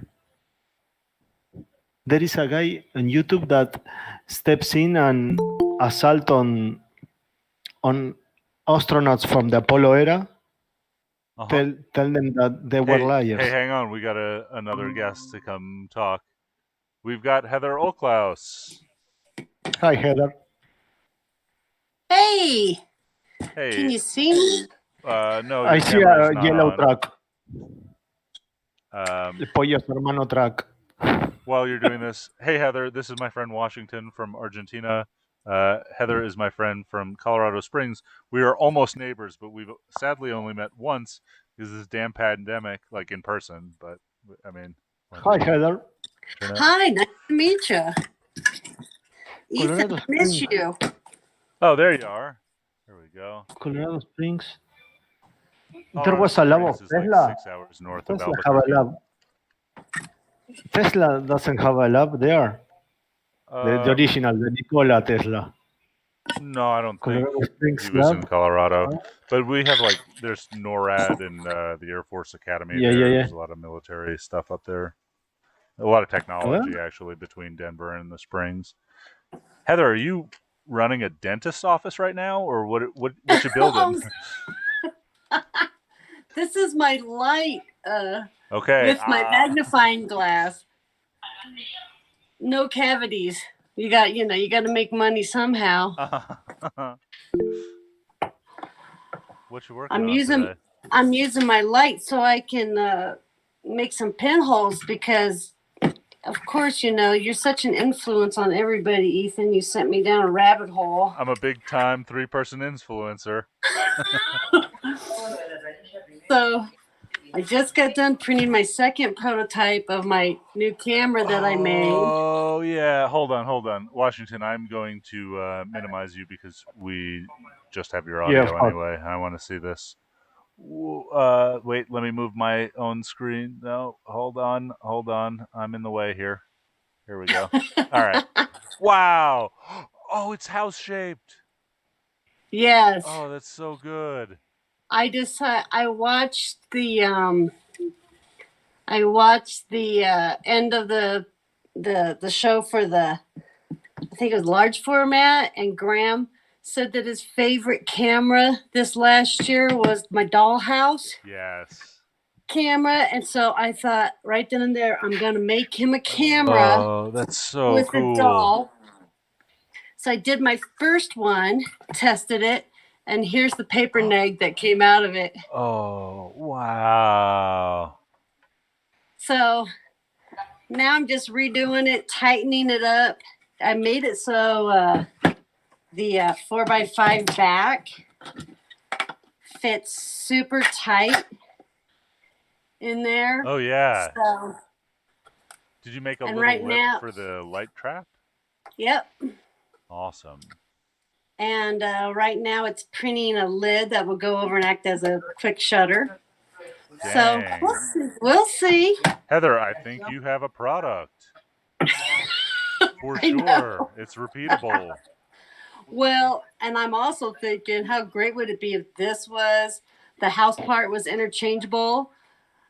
There is a guy on YouTube that steps in and assault on astronauts from the Apollo era. Uh-huh. Tell them that they were liars. Hey, hang on. We got another guest to come talk. We've got Heather Olklaus. Hi, Heather. Hey. Hey. Can you see me? No. I see a yellow on. truck. El pollo su hermano truck. While you're doing this, hey Heather, this is my friend Washington from Argentina. Heather is my friend from Colorado Springs. We are almost neighbors, but we've sadly only met once because of this damn pandemic, like in person. But I mean, hi Heather. Hi, nice to meet you. Ethan, I miss you. Oh, there you are. There we go. Colorado Springs. Colorado There was a lab of Springs is Tesla. like 6 hours north of Tesla have a lab. Tesla doesn't have a lab there. The original, the Nikola Tesla. No, I don't think Colorado Springs he was lab. in Colorado. But we have there's NORAD and the Air Force Academy. Yeah. There's a lot of military stuff up there. A lot of technology actually between Denver and the Springs. Heather, are you running a dentist's office right now, or what you building? This is my light. Okay. With my magnifying glass. No cavities. You got to make money somehow. What you working on today? I'm using my light so I can make some pinholes because, of course, you're such an influence on everybody, Ethan. You sent me down a rabbit hole. I'm a big-time 3-person influencer. So I just got done printing my second prototype of my new camera that I made. Oh, yeah. Hold on. Washington, I'm going to minimize you because we just have your audio anyway. I want to see this. Wait, let me move my own screen. No, hold on. I'm in the way here. Here we go. All right. Wow. Oh, it's house-shaped. Yes. Oh, that's so good. I watched the end of the show for I think it was large format, and Graham said that his favorite camera this last year was my Dollhouse. Yes. Camera, and so I thought right then and there I'm gonna make him a camera. Oh, that's so with cool. a doll. So I did my first one, tested it. And here's the paper neg that came out of it. Oh, wow. So now I'm just redoing it, tightening it up. I made it so the 4x5 back fits super tight. in there. Oh yeah. So, Did you make a and little right lip now- for the light trap? yep. Awesome. And right now it's printing a lid that will go over and act as a quick shutter. So Dang. we'll see. Heather, I think you have a product. For I know. sure. It's repeatable. Well, and I'm also thinking, how great would it be if the house part was interchangeable,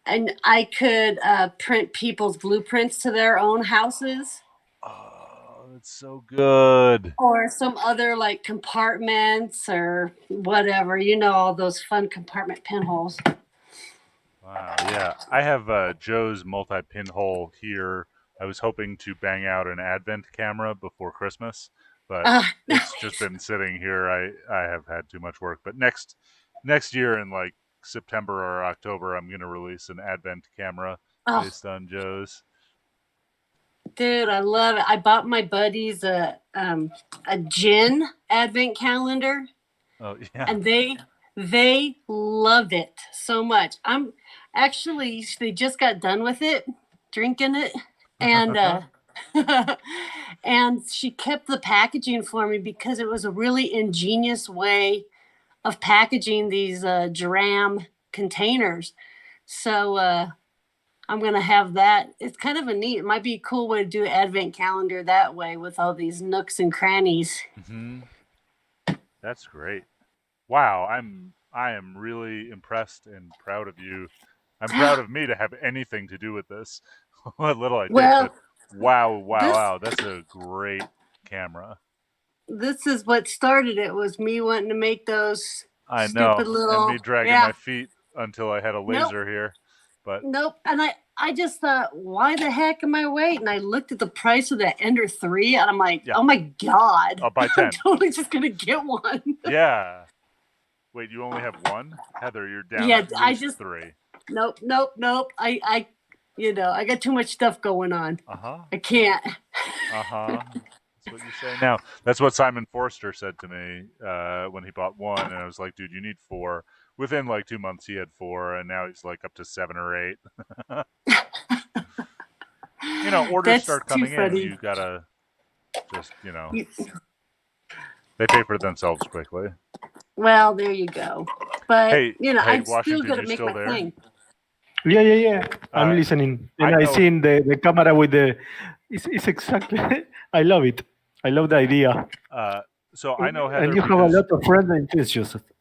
and I could print people's blueprints to their own houses, Oh, that's so good. or some other like compartments or whatever. You know, all those fun compartment pinholes. Wow, yeah. I have Joe's multi-pinhole here. I was hoping to bang out an Advent camera before Christmas, but it's just been sitting here. I have had too much work. But next year in like September or October, I'm going to release an Advent camera Oh, based on Joe's. dude, I love it. I bought my buddies a gin advent calendar, Oh yeah. and they love it so much. I'm actually they just got done with it, drinking it, and and she kept the packaging for me because it was a really ingenious way of packaging these Dram containers. So I'm gonna have that. It's kind of a neat. It might be a cool way to do an advent calendar that way with all these nooks and crannies. Mm-hmm. That's great. Wow, I am really impressed and proud of you. I'm proud of me to have anything to do with this. What little I did, Well, but wow, that's a great camera. this is what started it. Was me wanting to make those I know, stupid little and me dragging my feet until I had a laser here. But Nope. And I just thought, why the heck am I waiting? I looked at the price of that Ender 3 and I'm like, Yeah. oh my God. I'll buy 10. I'm totally just going to get one. Yeah. Wait, you only have one? Heather, you're down Yeah, at I least just- 3. Nope. I got too much stuff going on. Uh-huh. I can't. Uh-huh. That's what you say now. That's what Simon Forster said to me when he bought one, and I was like, dude, you need 4. Within like 2 months, he had 4, and now he's like up to 7 or 8. Orders That's start too coming in. funny. You gotta just, they pay for themselves quickly. Well, there you go. But, Hey, I'm still Washington, going you to make still my there? thing. Yeah. I'm Uh, listening. I And I know- seen the camera with the. It's exactly. I love it. I love the idea. So I know Heather And you have a lot of friends and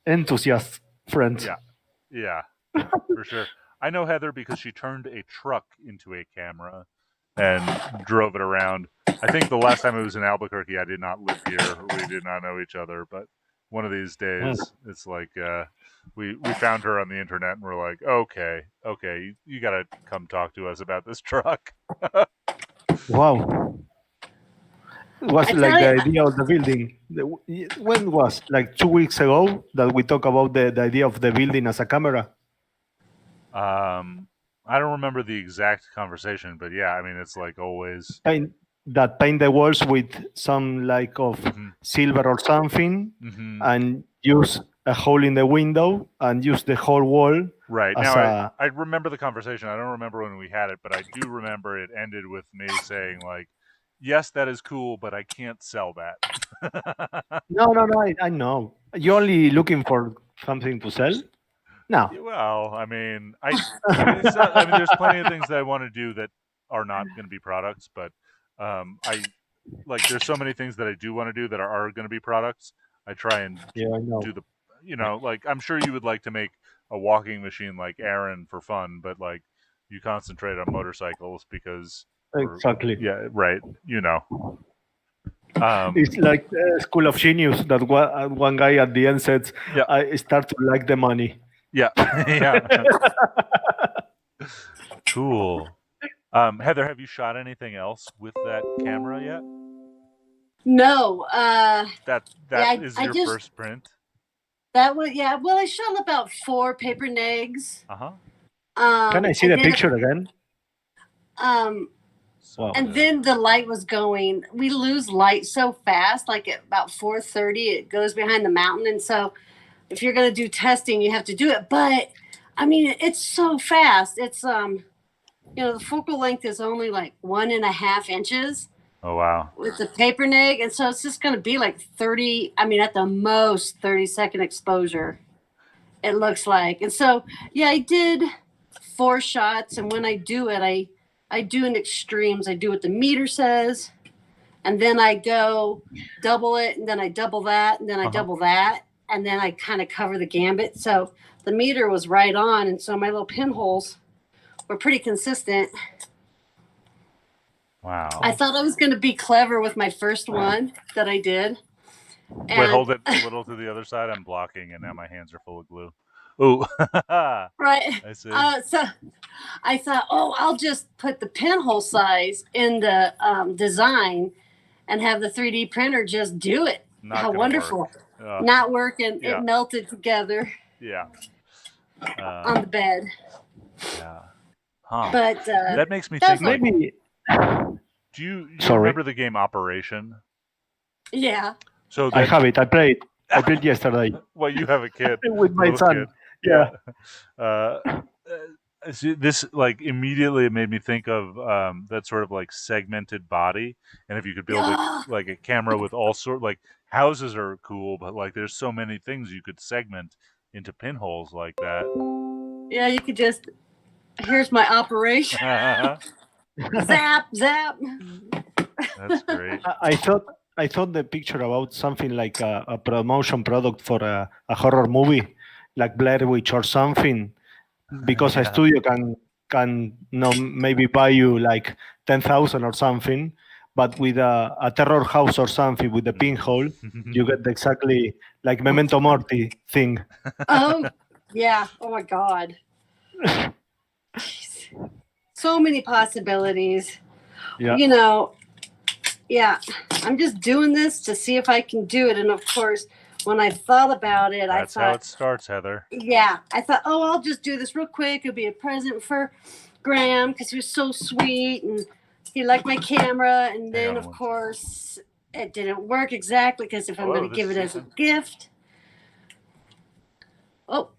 enthusiast friends. Yeah. Yeah, for sure. I know Heather because she turned a truck into a camera and drove it around. I think the last time it was in Albuquerque, I did not live here. We did not know each other, but one of these days, it's like we found her on the internet and we're like, okay, you got to come talk to us about this truck. Wow. It was I like tell the you- idea of the building. When was like 2 weeks ago that we talked about the idea of the building as a camera? I don't remember the exact conversation, but yeah, I mean, it's like always. Paint the walls with some like of Mhm. silver or something, Mhm. and use a hole in the window and use the whole wall. Right. as Now, I remember the conversation. I don't remember when we had it, but I do remember it ended with me saying, like, yes, that is cool, but I can't sell that. No, I know. You're only looking for something to sell? No. Well, I mean, there's plenty of things that I want to do that are not going to be products, but there's so many things that I do want to do that are going to be products. I try and Yeah, I know. do I'm sure you would like to make a walking machine like Aaron for fun, but like you concentrate on motorcycles because Exactly. yeah, right. It's like School of Genius that one guy at the end said, Yeah. I start to like the money. Yeah. Yeah. Cool. Heather, have you shot anything else with that camera yet? No. That Yeah, is I your just- first print? That was, yeah. Well, I shot about 4 paper nags. Uh-huh. Can I see the and then- picture again? Wow. And then the light was going. We lose light so fast, like at about 4:30, it goes behind the mountain. And so, if you're going to do testing, you have to do it. But I mean, it's so fast. It's the focal length is only like 1.5 inches Oh wow. with the paper nig, and so it's just going to be like 30. I mean, at the most 30-second exposure. It looks like, and so yeah, I did 4 shots, and when I do it, I do in extremes. I do what the meter says, and then I go double it, and then I double that, and then I double that, and then I kind of cover the gambit. So the meter was right on, and so my little pinholes were pretty consistent. Wow. I thought I was going to be clever with my first one that I did. Wait, hold it a little to the other side. I'm blocking, and now my hands are full of glue. Ooh. Right. I see. So I thought, I'll just put the pinhole size in the design and have the 3D printer just do it. Not How gonna wonderful. work. Not working. Yeah. It melted together Yeah. on the bed. Yeah. Huh. But that makes me think. Like, Maybe. do you Sorry. remember the game Operation? yeah. So I have it. I played yesterday Well, you have a kid with my little son. kid. Yeah. See, this like immediately it made me think of that sort of like segmented body, and if you could build like a camera with all sort, like houses are cool, but like there's so many things you could segment into pinholes like that. Yeah, you could just. Here's my operation. Zap, zap. That's great. I thought the picture about something like a promotion product for a horror movie, like Blair Witch or something, because a studio can maybe buy you like 10,000 or something, but with a terror house or something with a pinhole, you get exactly like Memento Mori thing. Oh, yeah. Oh my God. So many possibilities. Yeah. Yeah, I'm just doing this to see if I can do it. And of course, when I thought about it, That's I thought, how it starts, Heather. Yeah, I thought, I'll just do this real quick. It'll be a present for Graham because he was so sweet and he liked my camera. And then, of course, it didn't work exactly because if I'm going to give it as a gift. Oh.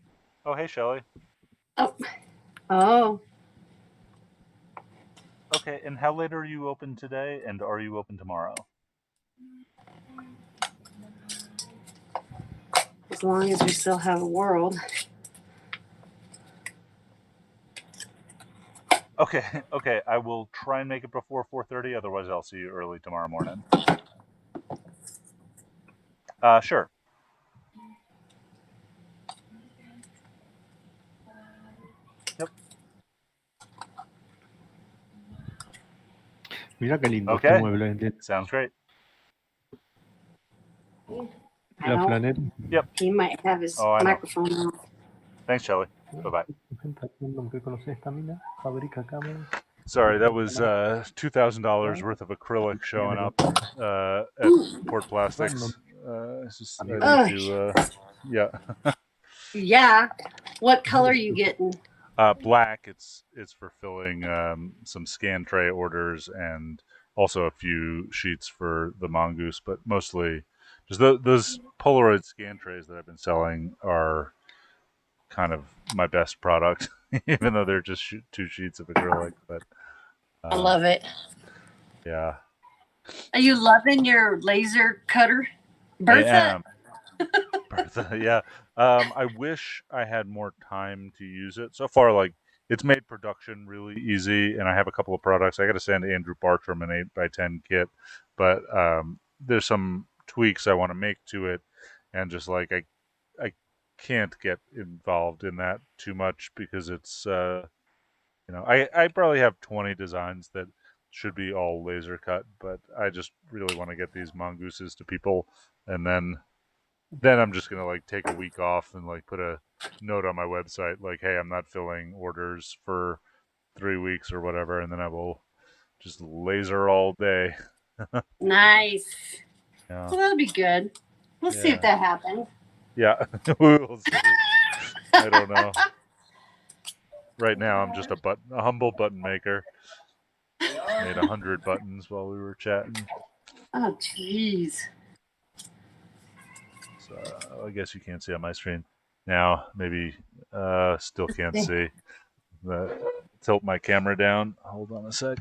Oh, hey, Shelley. Oh. Okay, and how late are you open today, and are you open tomorrow? As long as we still have a world. Okay, I will try and make it before 4:30, otherwise I'll see you early tomorrow morning. Sure. Yep. Mira qué lindo Okay. este mueble. Sounds great. La Planeta. Yep. He might have his microphone on. Thanks, Shelley. Bye-bye. Sorry, that was $2,000 worth of acrylic showing up at Port Plastics. Yeah. Yeah. What color are you getting? Black. It's for filling some scan tray orders and also a few sheets for the Mongoose, but mostly just those Polaroid scan trays that I've been selling are kind of my best product, even though they're just 2 sheets of acrylic. But I love it. Yeah. Are you loving your laser cutter, Bertha? I am. Bertha, yeah. I wish I had more time to use it. So far, like, it's made production really easy, and I have a couple of products. I got to send Andrew Bartram an 8x10 kit, but there's some tweaks I want to make to it, and just like I can't get involved in that too much because it's I probably have 20 designs that should be all laser cut, but I just really want to get these mongooses to people, and then I'm just gonna like take a week off and like put a note on my website like, hey, I'm not filling orders for 3 weeks or whatever, and then I will just laser all day. Nice. Yeah. Well, that'll be good. We'll see if that happens. Yeah, we will see. I don't know. Right now, I'm just a humble button maker. Made 100 buttons while we were chatting. Oh, jeez. So I guess you can't see on my screen. now. Maybe still can't see. Tilt my camera down. Hold on a sec.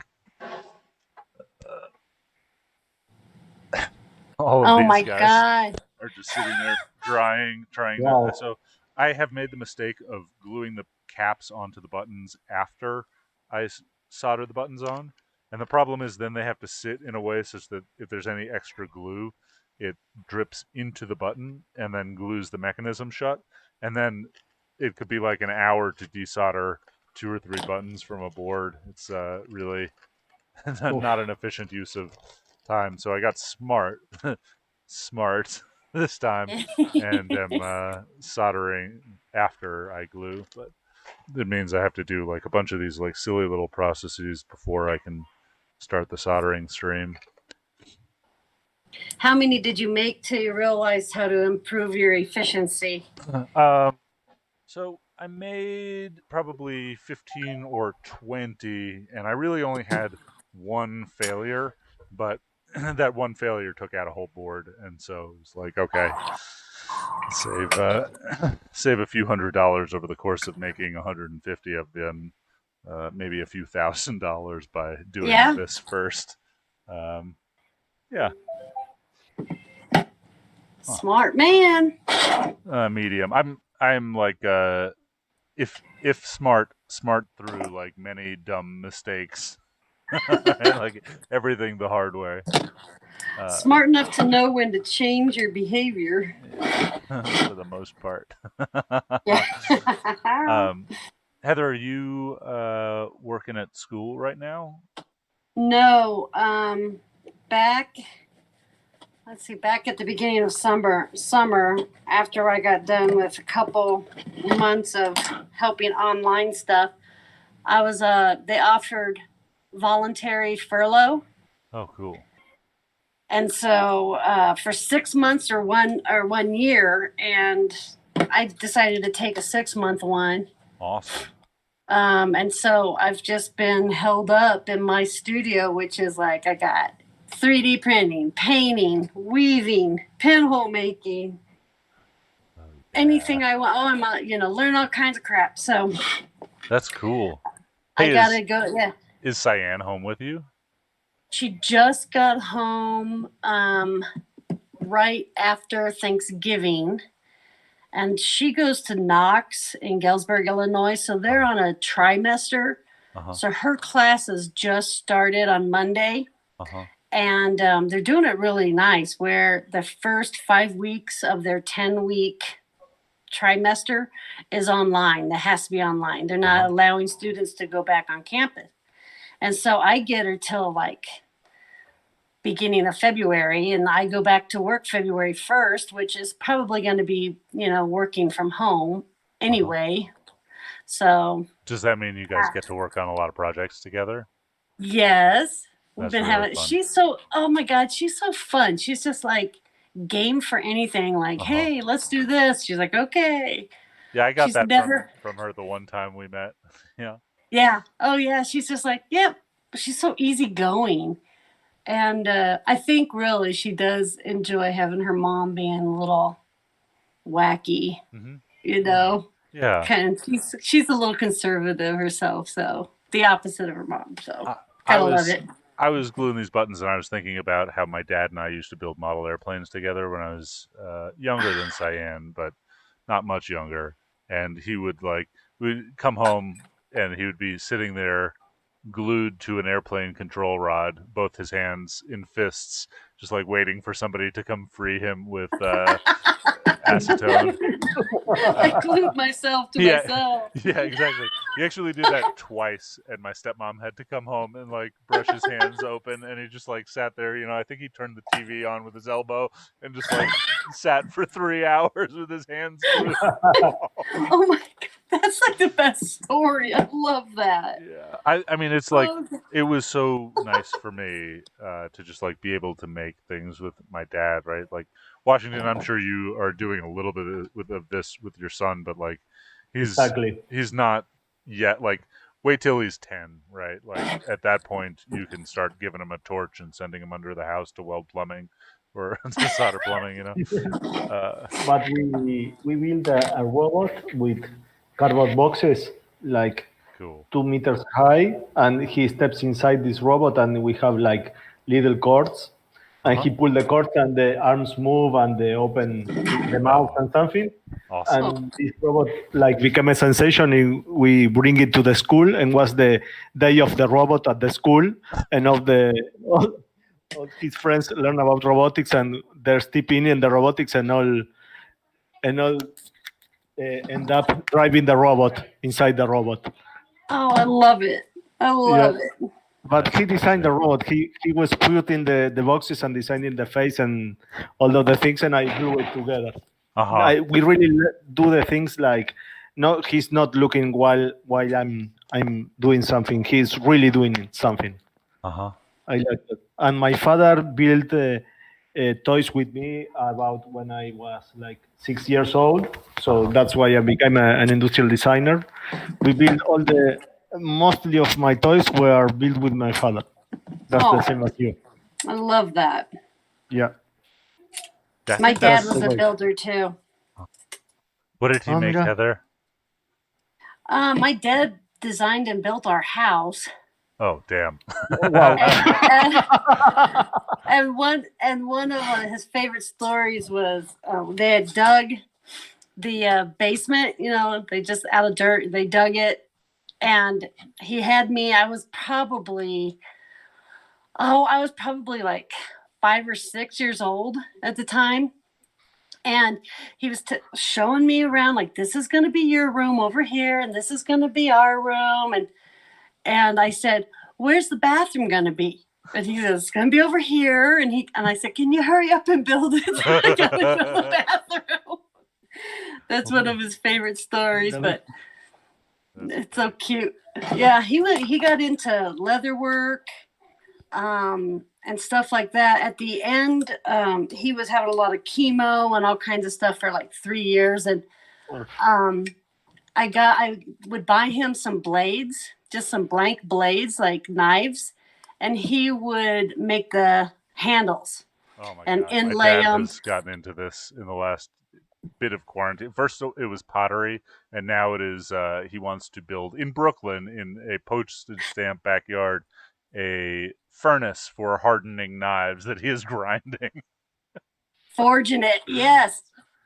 All of Oh these my guys God. are just sitting there drying, trying Wow. to. So I have made the mistake of gluing the caps onto the buttons after I solder the buttons on. And the problem is then they have to sit in a way such that if there's any extra glue, it drips into the button and then glues the mechanism shut. And then it could be like an hour to desolder 2 or 3 buttons from a board. It's really not an efficient use of time. So I got smart this time and am soldering after I glue. But it means I have to do like a bunch of these like silly little processes before I can start the soldering stream. How many did you make till you realized how to improve your efficiency? So I made probably 15 or 20, and I really only had one failure, but that one failure took out a whole board, and so it was like, okay, save a few $100s over the course of making 150 of them, maybe a few $1,000s by doing Yeah. this first. Yeah. Smart man. Medium. I'm like if smart through like many dumb mistakes. Like everything the hard way. Smart enough to know when to change your behavior. For the most part. Yeah. Heather, are you working at school right now? No, back at the beginning of summer after I got done with a couple months of helping online stuff, I was they offered voluntary furlough. Oh, cool. And so for 6 months or 1 year, and I decided to take a 6-month one. Awesome. And so I've just been held up in my studio, which is like I got 3D printing, painting, weaving, pinhole making, anything I want. Oh, I'm learn all kinds of crap. So that's cool. I gotta go. Yeah. Is Cyan home with you? She just got home right after Thanksgiving, and she goes to Knox in Galesburg, Illinois. So they're on a trimester. So her classes just started on Monday. And they're doing it really nice, where the first 5 weeks of their 10-week trimester is online. That has to be online. They're not allowing students to go back on campus. And so I get her till like beginning of February, and I go back to work February 1st, which is probably going to be, working from home anyway. So does that mean you guys get to work on a lot of projects together? Yes. We've been really having fun. Oh my God, she's so fun. She's just like game for anything, like, hey, let's do this. She's like, okay. Yeah, I got that from her the one time we met. Yeah. Yeah. Oh yeah. She's just like, yep. She's so easygoing. And I think really she does enjoy having her mom being a little wacky, Yeah. Kind of, she's a little conservative herself, so the opposite of her mom. So I love it. I was gluing these buttons, and I was thinking about how my dad and I used to build model airplanes together when I was younger than Cyan, but not much younger. And we'd come home, and he would be sitting there glued to an airplane control rod, both his hands in fists, just like waiting for somebody to come free him with acetone. I glued myself to myself. Yeah, exactly. He actually did that twice, and my stepmom had to come home and like brush his hands open, and he just like sat there. I think he turned the TV on with his elbow and just like sat for 3 hours with his hands glued. Oh my God, that's like the best story. I love that. Yeah, I mean, it's like it was so nice for me to just like be able to make things with my dad, right? Like Washington, I'm sure you are doing a little bit of this with your son, but like he's not yet. Like wait till he's 10, right? Like at that point, you can start giving him a torch and sending him under the house to weld plumbing. or solder plumbing, But we built a robot with cardboard boxes, like Cool. 2 meters high, and he steps inside this robot, and we have like little cords, and he pull the cords, and the arms move, and they open the mouth and something. Awesome. And this robot like became a sensation. We bring it to the school, and was the day of the robot at the school, and all his friends learn about robotics, and they're stepping in the robotics, and all end up driving the robot inside the robot. Oh, I love it. I love it. But he designed the robot. He was putting the boxes and designing the face and all of the things, and I glue it together. We really do the things like, no, he's not looking while I'm doing something. He's really doing something. I like that. And my father built toys with me about when I was like 6 years old. So that's why I became an industrial designer. We built mostly of my toys were built with my father. That's the same as you. I love that. Yeah. My dad was a builder too. What did he make, Heather? My dad designed and built our house. Oh, damn. Wow. And one of his favorite stories was they had dug the basement, they just out of dirt, they dug it, and he had me, I was probably like 5 or 6 years old at the time. And he was showing me around, like, this is going to be your room over here, and this is going to be our room. And I said, where's the bathroom going to be? And he says, it's going to be over here. And I said, can you hurry up and build it? So I got to build the bathroom. That's one of his favorite stories, but it's so cute. Yeah, he got into leather work and stuff like that. At the end, he was having a lot of chemo and all kinds of stuff for like 3 years. And I would buy him some blades, just some blank blades, like knives, and he would make the handles and inlay My dad them. has gotten into this in the last bit of quarantine. First it was pottery, and now it is he wants to build in Brooklyn, in a postage stamp backyard, a furnace for hardening knives that he is grinding. Forging it, yes.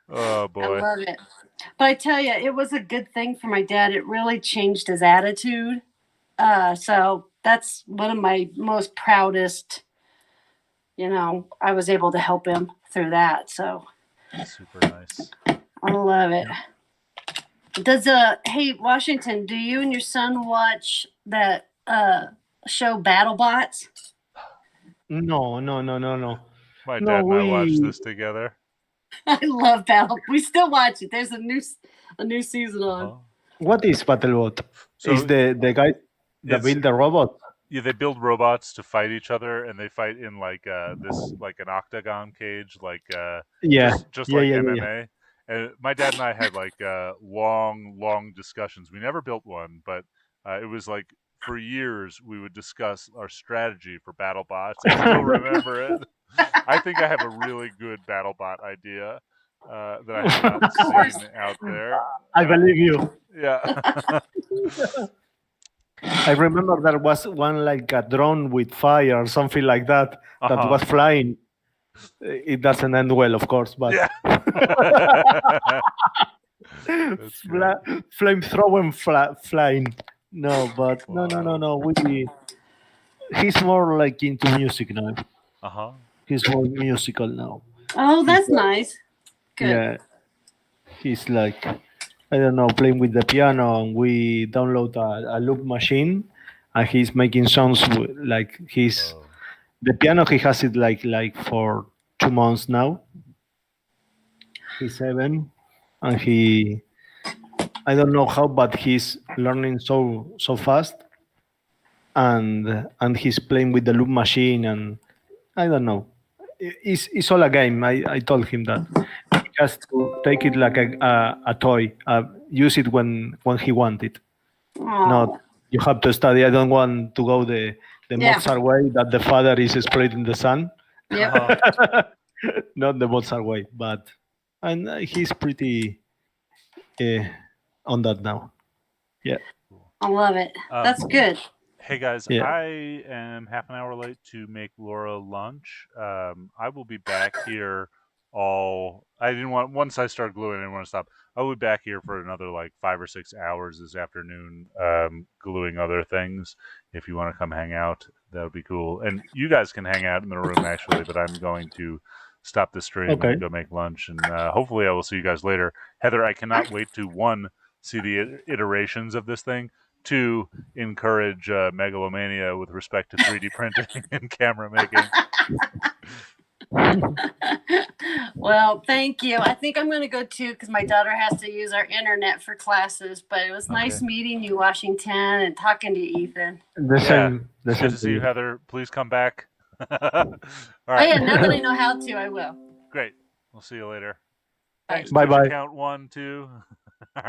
Oh boy. I love it. But I tell you, it was a good thing for my dad. It really changed his attitude. So that's one of my most proudest, I was able to help him through that. So super nice. I love it. Hey, Washington, do you and your son watch that show BattleBots? No. My dad and I watched this together. I love Battle. We still watch it. There's a new season on. What is BattleBot? So is the guy that build the robot? Yeah, they build robots to fight each other, and they fight in like this, like an octagon cage, like just like MMA. Yeah. And my dad and I had like long discussions. We never built one, but it was like for years we would discuss our strategy for BattleBots. I still remember it. I think I have a really good BattleBot idea that I have not seen out there. I believe you. Yeah. I remember there was one like a drone with fire or something like that that was flying. It doesn't end well, of course, but yeah. flamethrower flying. No, but no. He's more like into music now. He's more musical now. Oh, that's nice. Good. Yeah. He's like, I don't know, playing with the piano, and we download a loop machine, and he's making songs like the piano. He has it like for 2 months now. He's 7, and I don't know how, but he's learning so fast, and he's playing with the loop machine, and I don't know. It's all a game. I told him that he has to take it like a toy. Use it when he wants it. Not you have to study. I don't want to go the Mozart way that the father is spreading the sun. Yep. not the Mozart way, but and he's pretty on that now. Yeah. I love it. That's good. Hey guys, Yeah. I am half an hour late to make Laura lunch. I will be back here once I start gluing, I didn't want to stop. I'll be back here for another like 5 or 6 hours this afternoon, gluing other things. If you want to come hang out, that would be cool. And you guys can hang out in the room actually, but I'm going to stop the stream Okay. and go make lunch. And hopefully I will see you guys later. Heather, I cannot wait to see the iterations of this thing. 2, encourage megalomania with respect to 3D printing and camera making. Well, thank you. I think I'm going to go too because my daughter has to use our internet for classes. But it was nice meeting you, Washington, and talking to you, Ethan. The same. The Good same to see you, Heather. Please come back. All right. Oh yeah, now that I know how to, I will. Great. We'll see you later. Thanks. Bye-bye. Count 1, 2.